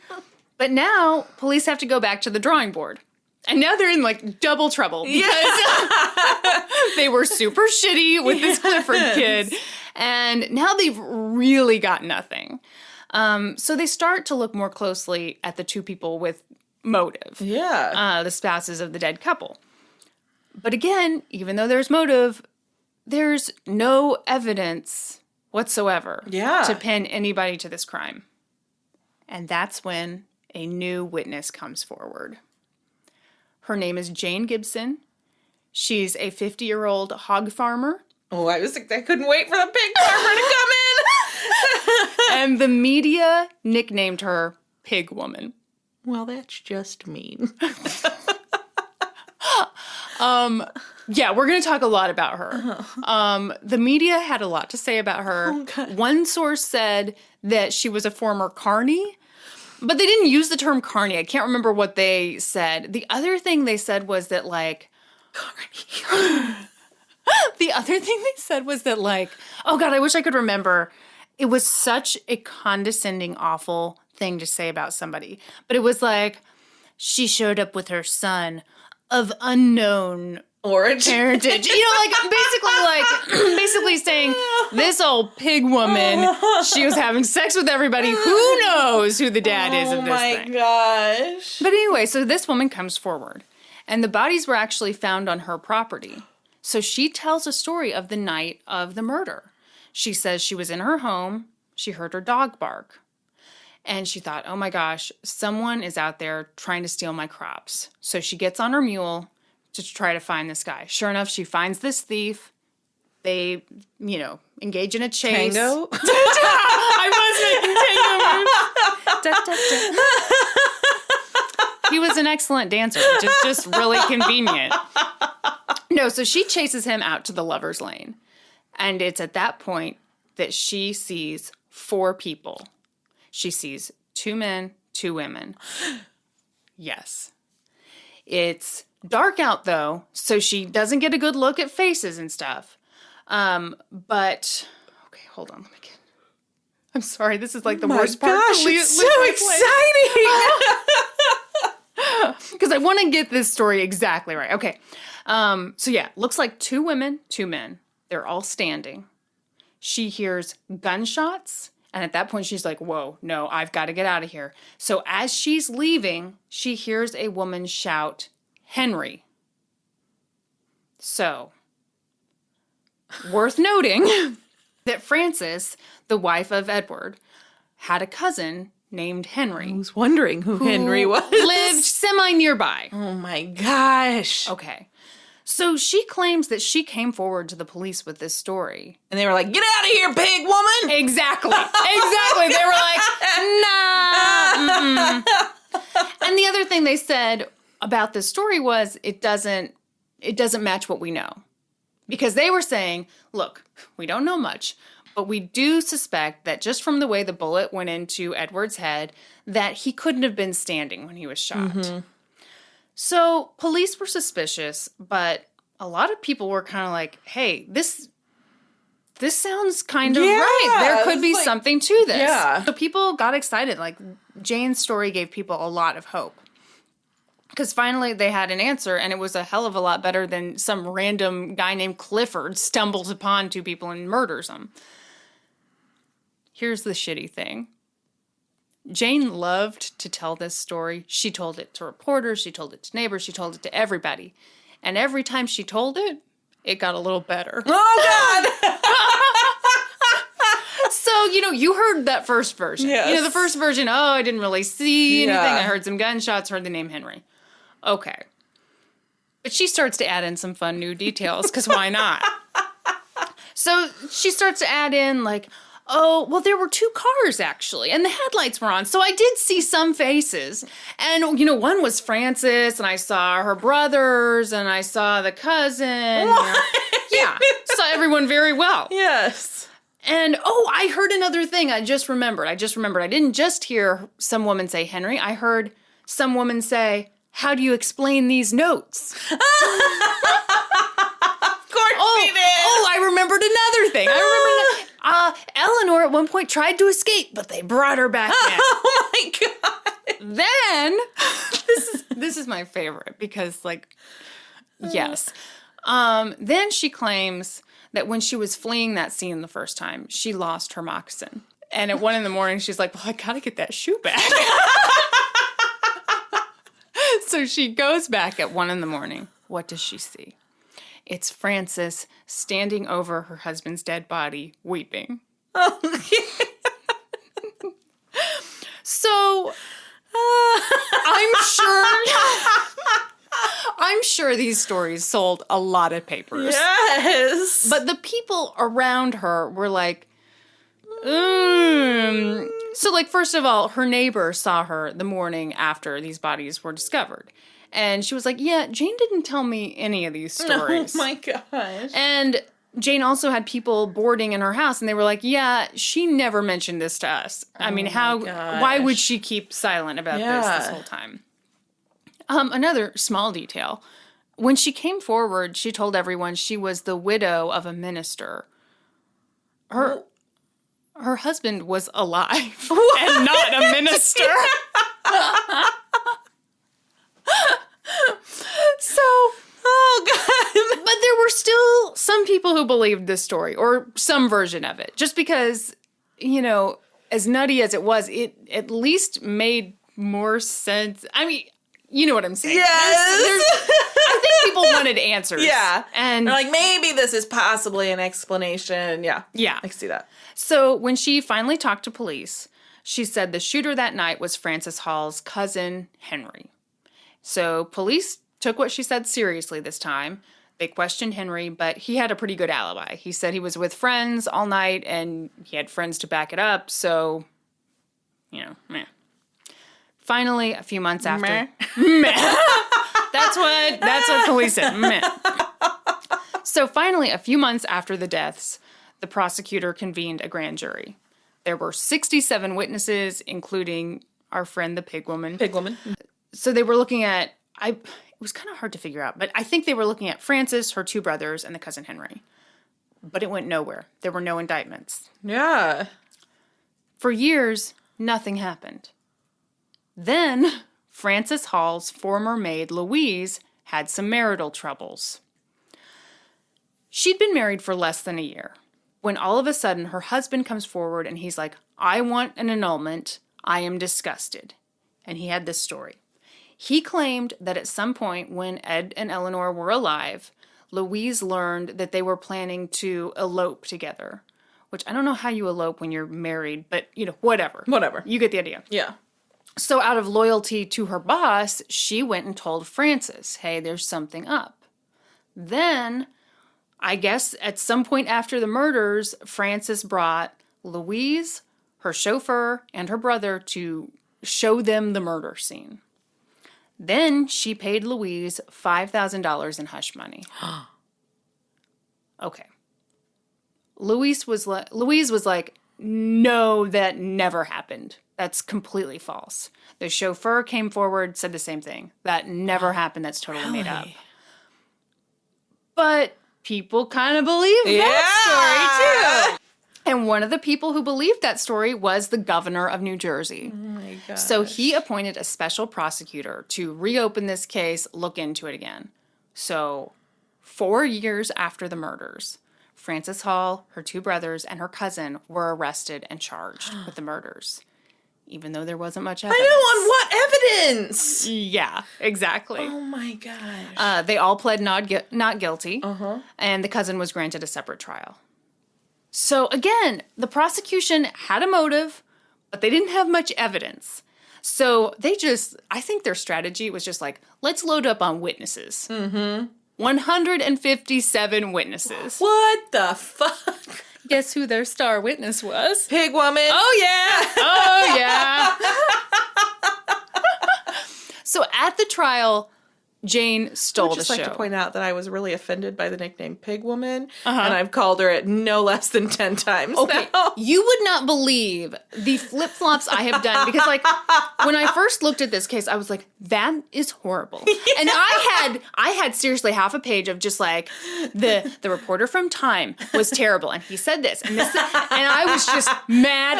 But now, police have to go back to the drawing board. And now they're in, like, double trouble. Because they were super shitty with this Clifford kid. And now they've really got nothing. So they start to look more closely at the two people with motive. Yeah. The spouses of the dead couple. But again, even though there's motive, there's no evidence whatsoever to pin anybody to this crime. And that's when a new witness comes forward. Her name is Jane Gibson. She's a 50-year-old hog farmer. Oh, I couldn't wait for the pig farmer to come in. And the media nicknamed her Pig Woman. Well, that's just mean. Yeah, we're going to talk a lot about her. The media had a lot to say about her. One source said that she was a former carny, but they didn't use the term carny. I can't remember what they said. The other thing they said was that, like... Carny. The other thing they said was that, like... Oh, God, I wish I could remember. It was such a condescending, awful thing to say about somebody. But it was like, she showed up with her son of unknown... Origin. Parentage. You know, basically saying, this old pig woman, she was having sex with everybody. Who knows who the dad is of this thing? Oh my gosh. But anyway, so this woman comes forward, and the bodies were actually found on her property. So she tells a story of the night of the murder. She says she was in her home, she heard her dog bark, and she thought, oh my gosh, someone is out there trying to steal my crops. So she gets on her mule to try to find this guy. Sure enough, she finds this thief. They, engage in a chase. Tango? I was making tango moves. He was an excellent dancer, which is just really convenient. No, so she chases him out to the lover's lane. And it's at that point that she sees 4 people. She sees 2 men, 2 women. Yes. It's dark out, though, so she doesn't get a good look at faces and stuff. But, okay, hold on, let me get... I'm sorry, this is like the worst part. Gosh, it's so exciting! Because I want to get this story exactly right. Okay, so yeah, looks like 2 women, 2 men. They're all standing. She hears gunshots, and at that point she's like, whoa, no, I've got to get out of here. So as she's leaving, she hears a woman shout, Henry. So, worth noting that Frances, the wife of Edward, had a cousin named Henry. I was wondering who Henry was. Lived semi-nearby. Oh my gosh. Okay. So she claims that she came forward to the police with this story. And they were like, get out of here, pig woman! Exactly. Exactly. They were like, nah. And the other thing they said about this story was it doesn't match what we know. Because they were saying, look, we don't know much, but we do suspect that just from the way the bullet went into Edward's head, that he couldn't have been standing when he was shot. Mm-hmm. So police were suspicious, but a lot of people were kind of like, hey, this sounds kind of right. There could be something to this. Yeah. So people got excited. Like, Jane's story gave people a lot of hope. Because finally they had an answer, and it was a hell of a lot better than some random guy named Clifford stumbles upon 2 people and murders them. Here's the shitty thing. Jane loved to tell this story. She told it to reporters, she told it to neighbors, she told it to everybody. And every time she told it, it got a little better. Oh, God! So, you heard that first version. Yes. The first version, I didn't really see anything. Yeah. I heard some gunshots, heard the name Henry. Okay. But she starts to add in some fun new details, because why not? So she starts to add in, like, there were 2 cars, actually, and the headlights were on, so I did see some faces. And, one was Frances, and I saw her brothers, and I saw the cousin. Yeah, saw everyone very well. Yes. And, I heard another thing. I just remembered. I didn't just hear some woman say Henry. I heard some woman say, "How do you explain these notes?" Of course she did. I remembered another thing. Eleanor at one point tried to escape, but they brought her back in. Oh, my God. Then, this is my favorite because, yes. Then she claims that when she was fleeing that scene the first time, she lost her moccasin. And at 1 a.m, she's like, well, I gotta get that shoe back. So she goes back at 1 a.m. What does she see? It's Frances standing over her husband's dead body, weeping. Oh, So, I'm sure these stories sold a lot of papers. yes. But the people around her were like, So, first of all, her neighbor saw her the morning after these bodies were discovered. And she was like, yeah, Jane didn't tell me any of these stories. Oh, my gosh. And Jane also had people boarding in her house, and they were like, yeah, she never mentioned this to us. I mean, why would she keep silent about this whole time? Another small detail. When she came forward, she told everyone she was the widow of a minister. Her husband was alive and not a minister. So, oh, God. but there were still some people who believed this story, or some version of it, just because, as nutty as it was, it at least made more sense. I mean, you know what I'm saying. Yes. I think people wanted answers. Yeah. And they're like, maybe this is possibly an explanation. Yeah. Yeah. I can see that. So when she finally talked to police, she said the shooter that night was Frances Hall's cousin, Henry. So police took what she said seriously this time. They questioned Henry, but he had a pretty good alibi. He said he was with friends all night, and he had friends to back it up, so, meh. Finally, a few months after... Meh. That's what police said. Meh. So finally, a few months after the deaths, the prosecutor convened a grand jury. There were 67 witnesses, including our friend, the pig woman. Pig woman. So they were looking at... It was kind of hard to figure out, but I think they were looking at Frances, her 2 brothers, and the cousin Henry. But it went nowhere. There were no indictments. Yeah. For years, nothing happened. Then, Frances Hall's former maid, Louise, had some marital troubles. She'd been married for less than a year, when all of a sudden her husband comes forward and he's like, I want an annulment. I am disgusted. And he had this story. He claimed that at some point when Ed and Eleanor were alive, Louise learned that they were planning to elope together. Which I don't know how you elope when you're married, but, whatever. Whatever. You get the idea. Yeah. So out of loyalty to her boss, she went and told Frances, hey, there's something up. Then, I guess at some point after the murders, Frances brought Louise, her chauffeur, and her brother to show them the murder scene. Then she paid Louise $5,000 in hush money. Okay. Louise was like, no, that never happened. That's completely false. The chauffeur came forward, said the same thing. That never happened. That's totally made up. But people kind of believe that story, too. And one of the people who believed that story was the governor of New Jersey. Oh my gosh. So he appointed a special prosecutor to reopen this case, look into it again. So 4 years after the murders, Frances Hall, her 2 brothers, and her cousin were arrested and charged with the murders, even though there wasn't much evidence. I know, on what evidence? Yeah, exactly. Oh my gosh. They all pled not guilty, and the cousin was granted a separate trial. So again, the prosecution had a motive, but they didn't have much evidence. So I think their strategy was just like, let's load up on witnesses. 157 witnesses. What the fuck? Guess who their star witness was? Pig woman. Oh, yeah. Oh, yeah. So at the trial, Jane stole the show. I would just like to point out that I was really offended by the nickname Pig Woman, and I've called her it no less than 10 times now. You would not believe the flip-flops I have done, because, like, when I first looked at this case, I was like, that is horrible. Yeah. And I had seriously half a page of just, like, the reporter from Time was terrible, and he said this, and this, and I was just mad.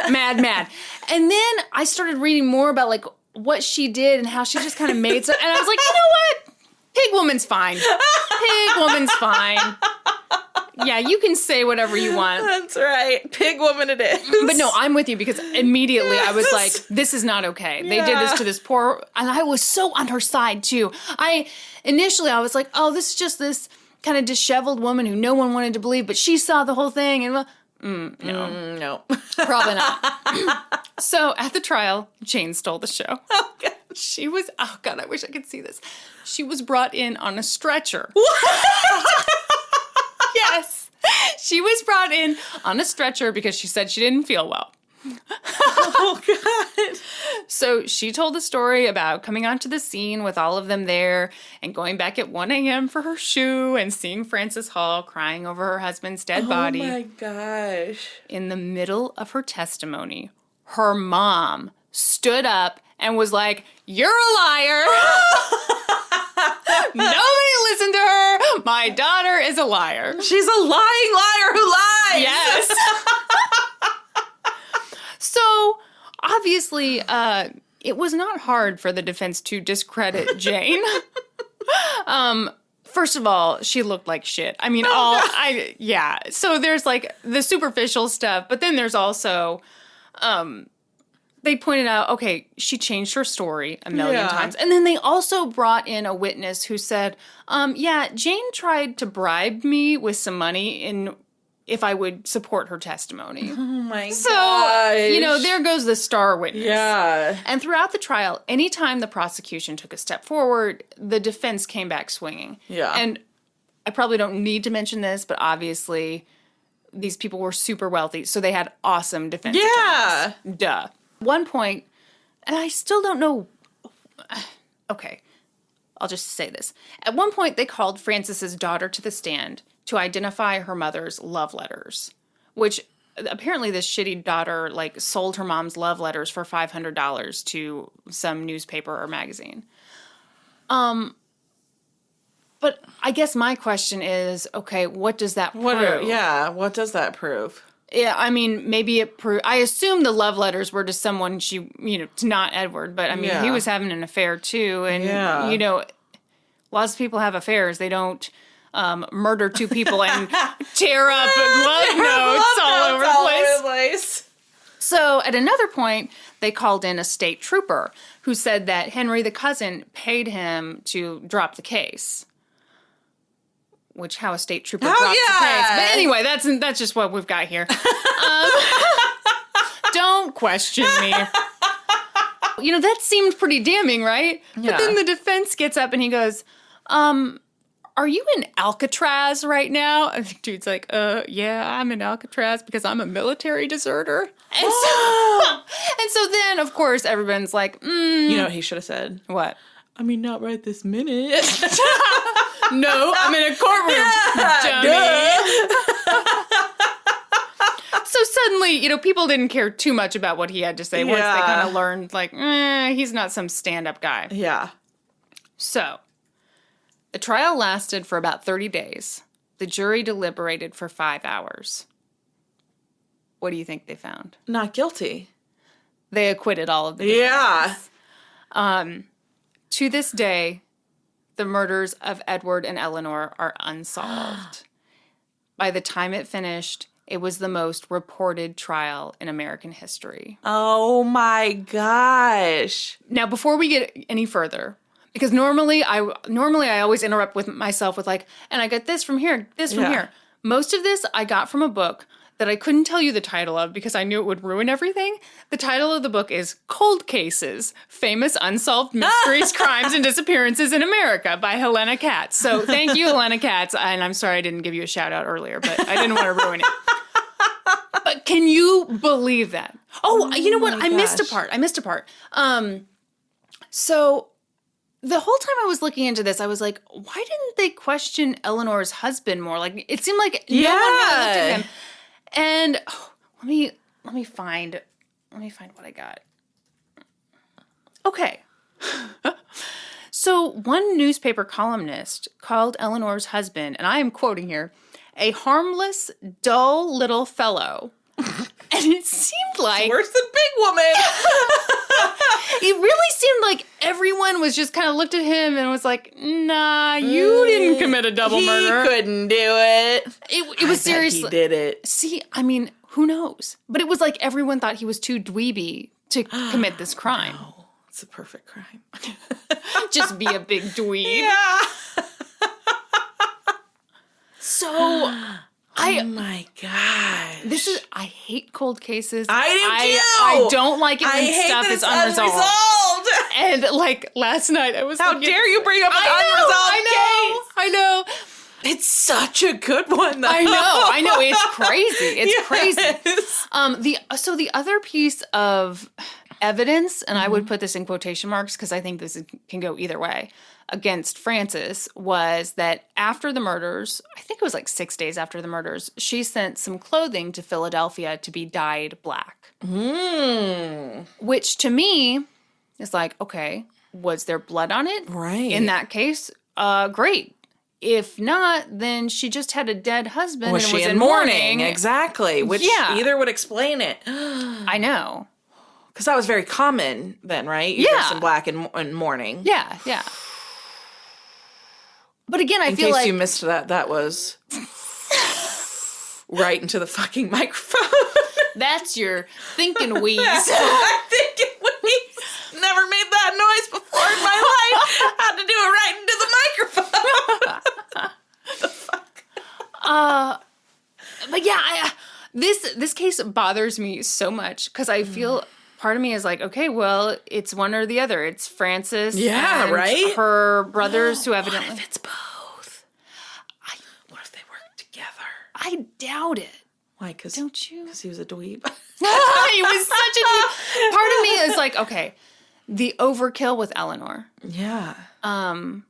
And then I started reading more about, like, what she did and how she just kind of made so, and I was like, you know what? Pig woman's fine. Pig woman's fine. Yeah, you can say whatever you want. That's right. Pig woman it is. But no, I'm with you, because immediately I was like, this is not okay. They did this to this poor, and I was so on her side too. Initially I was like, oh, this is just this kind of disheveled woman who no one wanted to believe, but she saw the whole thing, and no. Probably not. So at the trial, Jane stole the show. Oh, God. Oh, God, I wish I could see this. She was brought in on a stretcher. What? Yes. She was brought in on a stretcher because she said she didn't feel well. Oh, God. So she told the story about coming onto the scene with all of them there and going back at 1 a.m. for her shoe and seeing Frances Hall crying over her husband's dead body. Oh, my gosh. In the middle of her testimony, her mom stood up and was like, "You're a liar." Nobody listened to her. My daughter is a liar. She's a lying liar who lies. Yes. So, obviously, it was not hard for the defense to discredit Jane. First of all, she looked like shit. I mean, So there's like the superficial stuff, but then there's also, they pointed out, okay, she changed her story a million times. And then they also brought in a witness who said, Jane tried to bribe me with some money if I would support her testimony. Oh my So, gosh. there goes the star witness. Yeah. And throughout the trial, anytime the prosecution took a step forward, the defense came back swinging. Yeah. And I probably don't need to mention this, but obviously these people were super wealthy, so they had awesome defense attorneys. Duh. One point, and I still don't know. Okay, I'll just say this. At one point, they called Frances's daughter to the stand to identify her mother's love letters, which apparently this shitty daughter sold her mom's love letters for $500 to some newspaper or magazine. But I guess my question is, okay, what does that prove? What does that prove? Yeah, I mean, maybe it proved... I assume the love letters were to someone not Edward, but I mean, he was having an affair too, and, lots of people have affairs. They don't murder 2 people and tear up love notes all over the place. So, at another point, they called in a state trooper who said that Henry, the cousin, paid him to drop the case. Which, how a state trooper drops the case. But anyway, that's just what we've got here. Don't question me. That seemed pretty damning, right? Yeah. But then the defense gets up and he goes, are you in Alcatraz right now? And the dude's like, yeah, I'm in Alcatraz because I'm a military deserter. And so then, of course, everyone's like, You know what he should have said? What? I mean, not right this minute. No, I'm in a courtroom, dummy. So suddenly, people didn't care too much about what he had to say once they kind of learned, he's not some stand-up guy. Yeah. So, the trial lasted for about 30 days. The jury deliberated for 5 hours. what do you think they found? Not guilty. They acquitted all of the Yeah. To this day, the murders of Edward and Eleanor are unsolved. By the time it finished, it was the most reported trial in American history. Oh my gosh. Now, before we get any further, because normally I always interrupt with myself with like, and I got this from here, this from here. Most of this I got from a book that I couldn't tell you the title of because I knew it would ruin everything. The title of the book is Cold Cases, Famous Unsolved Mysteries, Crimes, and Disappearances in America by Helena Katz. So thank you, Helena Katz. And I'm sorry I didn't give you a shout out earlier, but I didn't want to ruin it. But can you believe that? Oh, you know what? I missed a part. So the whole time I was looking into this, I was like, why didn't they question Eleanor's husband more? Like, it seemed like no one really looked at him. And let me find what I got. Okay. So one newspaper columnist called Eleanor's husband, and I am quoting here, a harmless, dull little fellow. And it seemed like... Worse than Big Woman. It really seemed like everyone was just kind of looked at him and was like, nah, you didn't commit a double murder. He couldn't do it. It was seriously... He did it. See, I mean, who knows? But it was like everyone thought he was too dweeby to commit this crime. No, it's a perfect crime. Just be a big dweeb. Yeah. So... Oh my gosh. I hate cold cases. I do too. I don't like it when hate stuff that is it's unresolved. And like last night I was How thinking, dare you bring up an unresolved case? I know. It's such a good one though. I know. It's crazy. It's crazy. So the other piece of evidence, and I would put this in quotation marks because I think this can go either way, against Frances was that after the murders, I think it was like 6 days after the murders, she sent some clothing to Philadelphia to be dyed black. Which to me is like, okay, was there blood on it? Right. In that case, great. If not, then she just had a dead husband Was and she was in mourning? Exactly. Which either would explain it. I know. Because that was very common then, right? You dress in black in mourning. Yeah. But again, I feel in like... case you missed that was right into the fucking microphone. That's your thinking wheeze. I think it wheeze. Never made that noise before in my life. Had to do it right into the microphone. The fuck? But yeah, this case bothers me so much because I feel... Part of me is like, okay, well, it's one or the other. It's Frances and right? her brothers who evidently... What if it's both? What if they work together? I doubt it. Why? Because Don't you? Because he was a dweeb. He was such a... Part of me is like, okay, the overkill with Eleanor. Yeah. And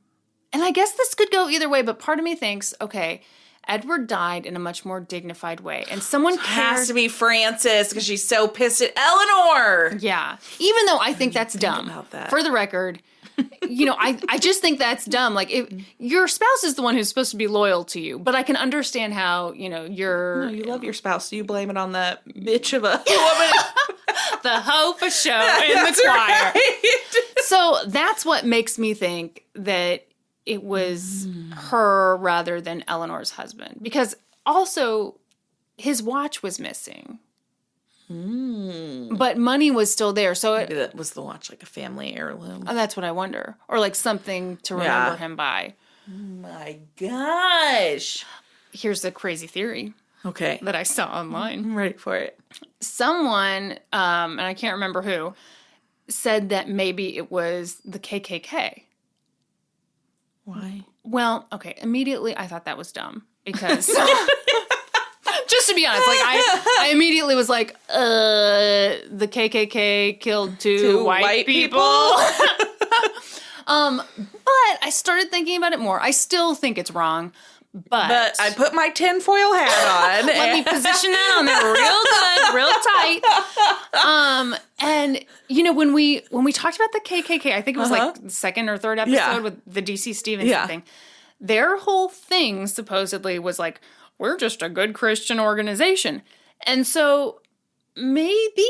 I guess this could go either way, but part of me thinks, okay... Edward died in a much more dignified way. And someone has to be Frances because she's so pissed at Eleanor. Yeah. Even though I think that's dumb. About that. For the record, I just think that's dumb. Like, if your spouse is the one who's supposed to be loyal to you, but I can understand how, you're... No, you love your spouse, so you blame it on that bitch of a woman. The hoe for show in the choir. Right. So that's what makes me think that it was her rather than Eleanor's husband. Because also, his watch was missing. But money was still there. So maybe that was the watch, like a family heirloom. That's what I wonder. Or like something to remember him by. Oh my gosh. Here's the crazy theory. Okay. That I saw online. I'm ready for it. Someone, and I can't remember who, said that maybe it was the KKK. Why? Well, okay, immediately I thought that was dumb because just to be honest, like I immediately was like, the KKK killed two white people. But I started thinking about it more. I still think it's wrong, but I put my tinfoil hat on. Let me position that on there real good, real tight. And when we talked about the KKK, I think it was like the second or third episode with the DC Stevenson thing. Their whole thing supposedly was like, we're just a good Christian organization. And so maybe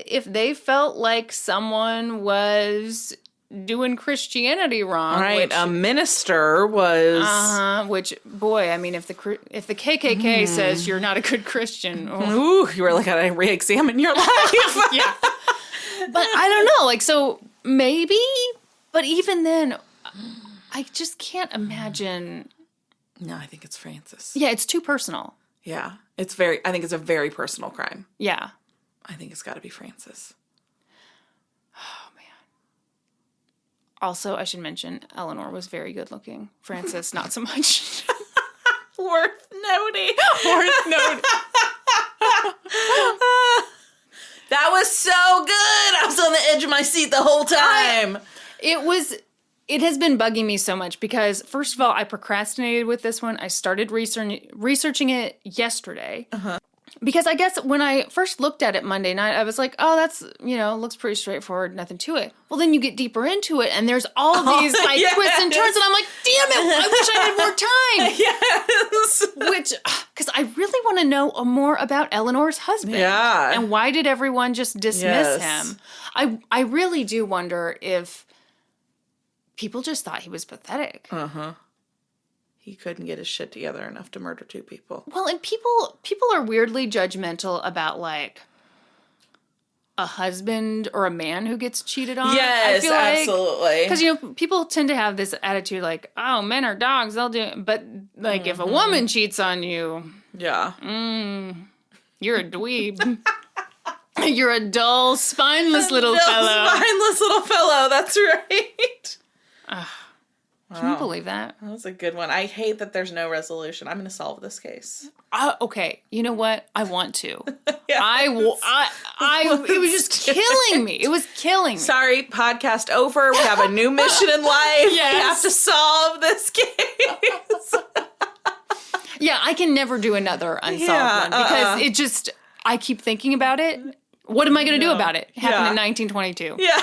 if they felt like someone was doing Christianity wrong, Right, a minister was... which, boy, I mean, if the KKK says you're not a good Christian... Ooh, you really got to re-examine your life. Yeah. But I don't know, like, so maybe, but even then, I just can't imagine... No, I think it's Francis. Yeah, it's too personal. Yeah, I think it's a very personal crime. Yeah. I think it's got to be Francis. Oh, man. Also, I should mention, Eleanor was very good looking. Francis, not so much. Worth noting. That was so good. I was on the edge of my seat the whole time. It has been bugging me so much because, first of all, I procrastinated with this one. I started researching it yesterday. Because I guess when I first looked at it Monday night, I was like, oh, that's, looks pretty straightforward, nothing to it. Well, then you get deeper into it, and there's all these, twists and turns, and I'm like, damn it, I wish I had more time. Yes. Because I really want to know more about Eleanor's husband. Yeah. And why did everyone just dismiss him? I really do wonder if people just thought he was pathetic. He couldn't get his shit together enough to murder 2 people. Well, and people are weirdly judgmental about, like, a husband or a man who gets cheated on. Yes, I feel absolutely. Because, people tend to have this attitude like, oh, men are dogs, they'll do it. But, like, if a woman cheats on you... Yeah. You're a dweeb. You're a dull, spineless little fellow. Spineless little fellow, that's right. Can you believe that? That was a good one. I hate that there's no resolution. I'm going to solve this case. Okay, you know what? I want to. Yes. It was just killing me. It was killing me. Sorry, podcast over. We have a new mission in life. Yes. We have to solve this case. Yeah, I can never do another unsolved one because it just, I keep thinking about it. What am I going to do about it? It happened in 1922. Yeah.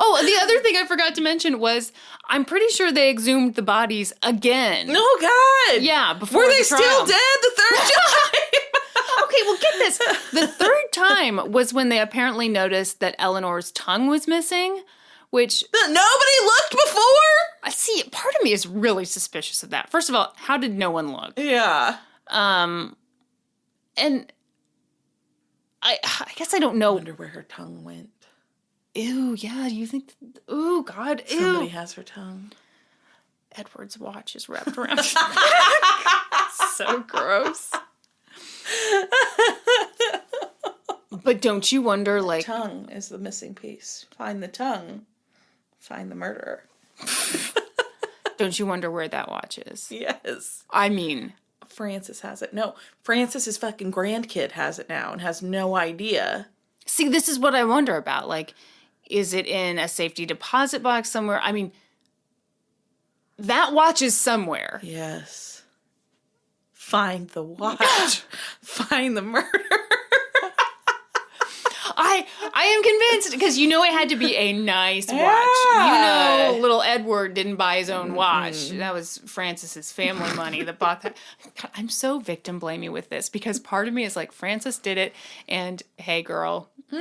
Oh, the other thing I forgot to mention was I'm pretty sure they exhumed the bodies again. Oh, God. Yeah, before Were the they trial. still dead the third time? Okay, well, get this. The third time was when they apparently noticed that Eleanor's tongue was missing, which... Nobody looked before? I see, part of me is really suspicious of that. First of all, how did no one look? Yeah. And I guess I don't know. I wonder where her tongue went. Ew, yeah, you think... Ooh, God, ew. Somebody has her tongue. Edward's watch is wrapped around her. So gross. But don't you wonder, like... Tongue is the missing piece. Find the tongue. Find the murderer. Don't you wonder where that watch is? Yes. I mean... Francis has it. No, Francis's fucking grandkid has it now and has no idea. See, this is what I wonder about. Like, is it in a safety deposit box somewhere? I mean, that watch is somewhere. Yes. Find the watch. Find the murderer. I am convinced, because it had to be a nice watch. Yeah. Little Edward didn't buy his own watch. That was Francis's family money that bought that. God, I'm so victim blaming with this, because part of me is like, Francis did it, and hey, girl. I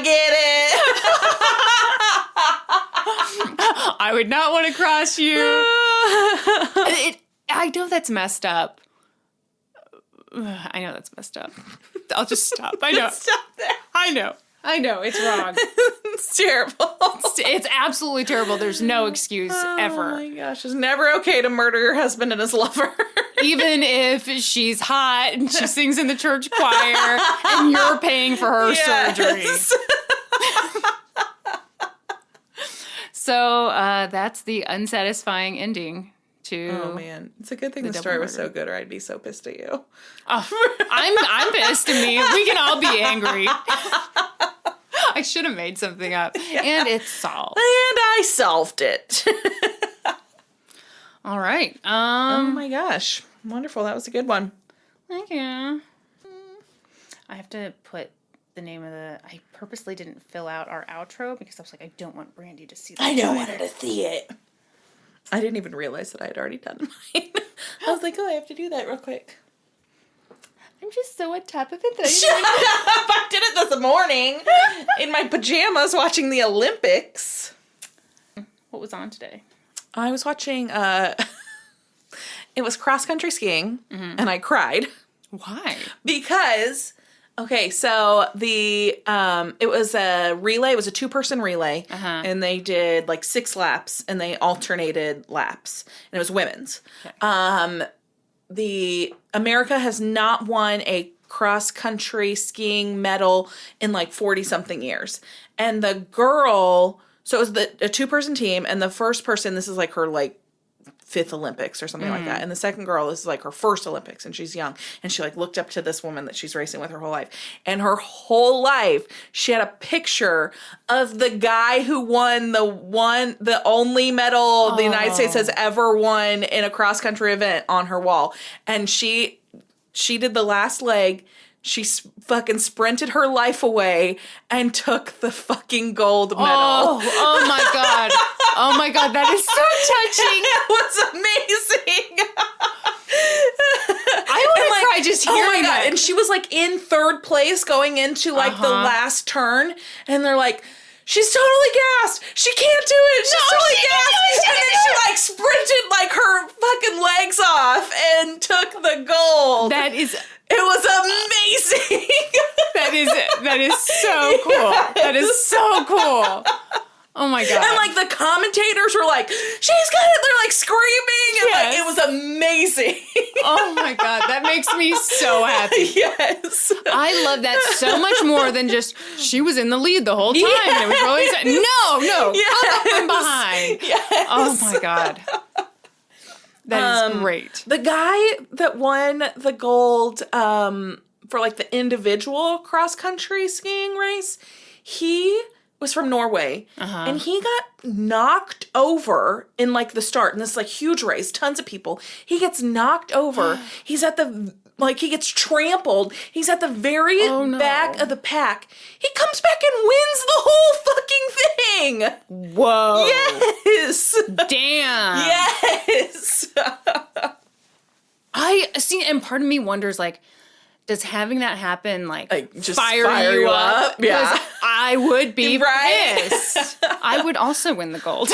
get it. I would not want to cross you. I know that's messed up. I know that's messed up. I'll just stop. I know. Stop there. I know. It's wrong. It's terrible. It's absolutely terrible. There's no excuse ever. Oh my gosh. It's never okay to murder your husband and his lover. Even if she's hot and she sings in the church choir and you're paying for her surgery. So that's the unsatisfying ending to... Oh man. It's a good thing the story was so good or I'd be so pissed at you. Oh, I'm pissed at me. We can all be angry. I should have made something up. Yeah. And it's solved. And I solved it. All right. Oh my gosh. Wonderful. That was a good one. Thank you. I have to put the name of the... I purposely didn't fill out our outro because I was like, I don't want Brandi to see that. I don't want her to see it. I didn't even realize that I had already done mine. I was like, oh, I have to do that real quick. I'm just so on top of it. Shut up! I did it this morning in my pajamas watching the Olympics. What was on today? I was watching, it was cross-country skiing, and I cried. Why? Because, okay, so it was a relay, it was a 2-person relay, and they did like 6 laps, and they alternated laps, and it was women's. Okay. America has not won a cross-country skiing medal in like 40-something years. And the girl, so it was a 2-person team, and the first person, this is like her like 5th Olympics or something like that. And the second girl, this is like her first Olympics, and she's young. And she like looked up to this woman that she's racing with her whole life. And her whole life, she had a picture of the guy who won the only medal the United States has ever won in a cross-country event on her wall. And she did the last leg. She fucking sprinted her life away and took the fucking gold medal. Oh my God. Oh my God, that is so touching. It was amazing. I want to cry just hearing Oh my God. that. And she was like in 3rd place going into like the last turn. And they're like, she's totally gassed. She can't do it. She's totally gassed. And then she like sprinted like her fucking legs off and took the gold. It was amazing. That is so cool. Yes. That is so cool. Oh my God. And like the commentators were like, she's got it. They're like screaming. And like, it was amazing. Oh my God. That makes me so happy. Yes. I love that so much more than just, she was in the lead the whole time. Yes. It was really, no. Yes. Come up from behind. Yes. Oh my God. That is great. The guy that won the gold for like the individual cross-country skiing race, he was from Norway, and he got knocked over in like the start, and this like huge race, tons of people. He gets knocked over. He gets trampled. He's at the very back of the pack. He comes back and wins the whole fucking thing. Whoa. Yes. Damn. Yes. I see, and part of me wonders, like, does having that happen, like just fire you up? Yeah. I would be right? pissed. I would also win the gold.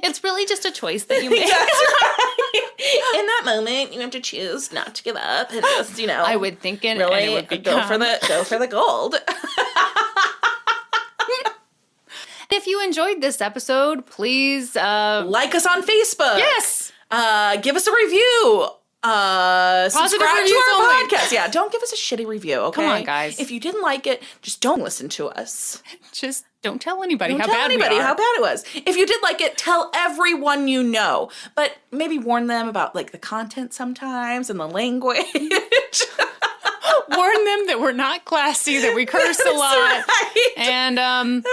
It's really just a choice that you make. That's right. In that moment, you have to choose not to give up and just, I would think it really and it would go for the gold. If you enjoyed this episode, please like us on Facebook. Yes. Give us a review. Subscribe to our only. podcast. Yeah, don't give us a shitty review, okay? Come on, guys. If you didn't like it, just don't listen to us. Just don't tell anybody Don't how tell bad anybody we are. how bad it was. If you did like it, tell everyone you know. But maybe warn them about like the content sometimes and the language. Warn them that we're not classy, that we curse a lot. Right. And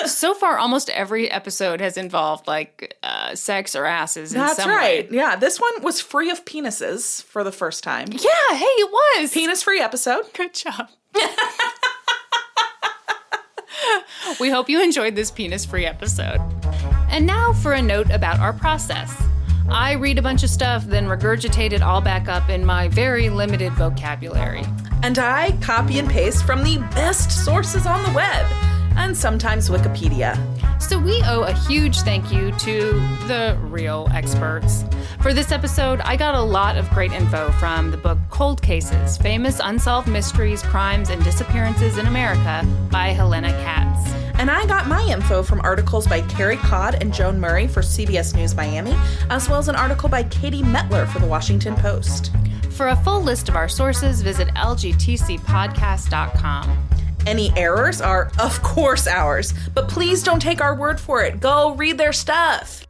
so far, almost every episode has involved like sex or asses in That's some right. way. Yeah, this one was free of penises for the first time. Yeah, hey, it was. Penis-free episode. Good job. We hope you enjoyed this penis-free episode. And now for a note about our process. I read a bunch of stuff, then regurgitate it all back up in my very limited vocabulary. And I copy and paste from the best sources on the web, and sometimes Wikipedia. So we owe a huge thank you to the real experts. For this episode, I got a lot of great info from the book Cold Cases, Famous Unsolved Mysteries, Crimes, and Disappearances in America by Helena Katz. And I got my info from articles by Carrie Codd and Joan Murray for CBS News Miami, as well as an article by Katie Metler for the Washington Post. For a full list of our sources, visit lgtcpodcast.com. Any errors are, of course, ours, but please don't take our word for it. Go read their stuff.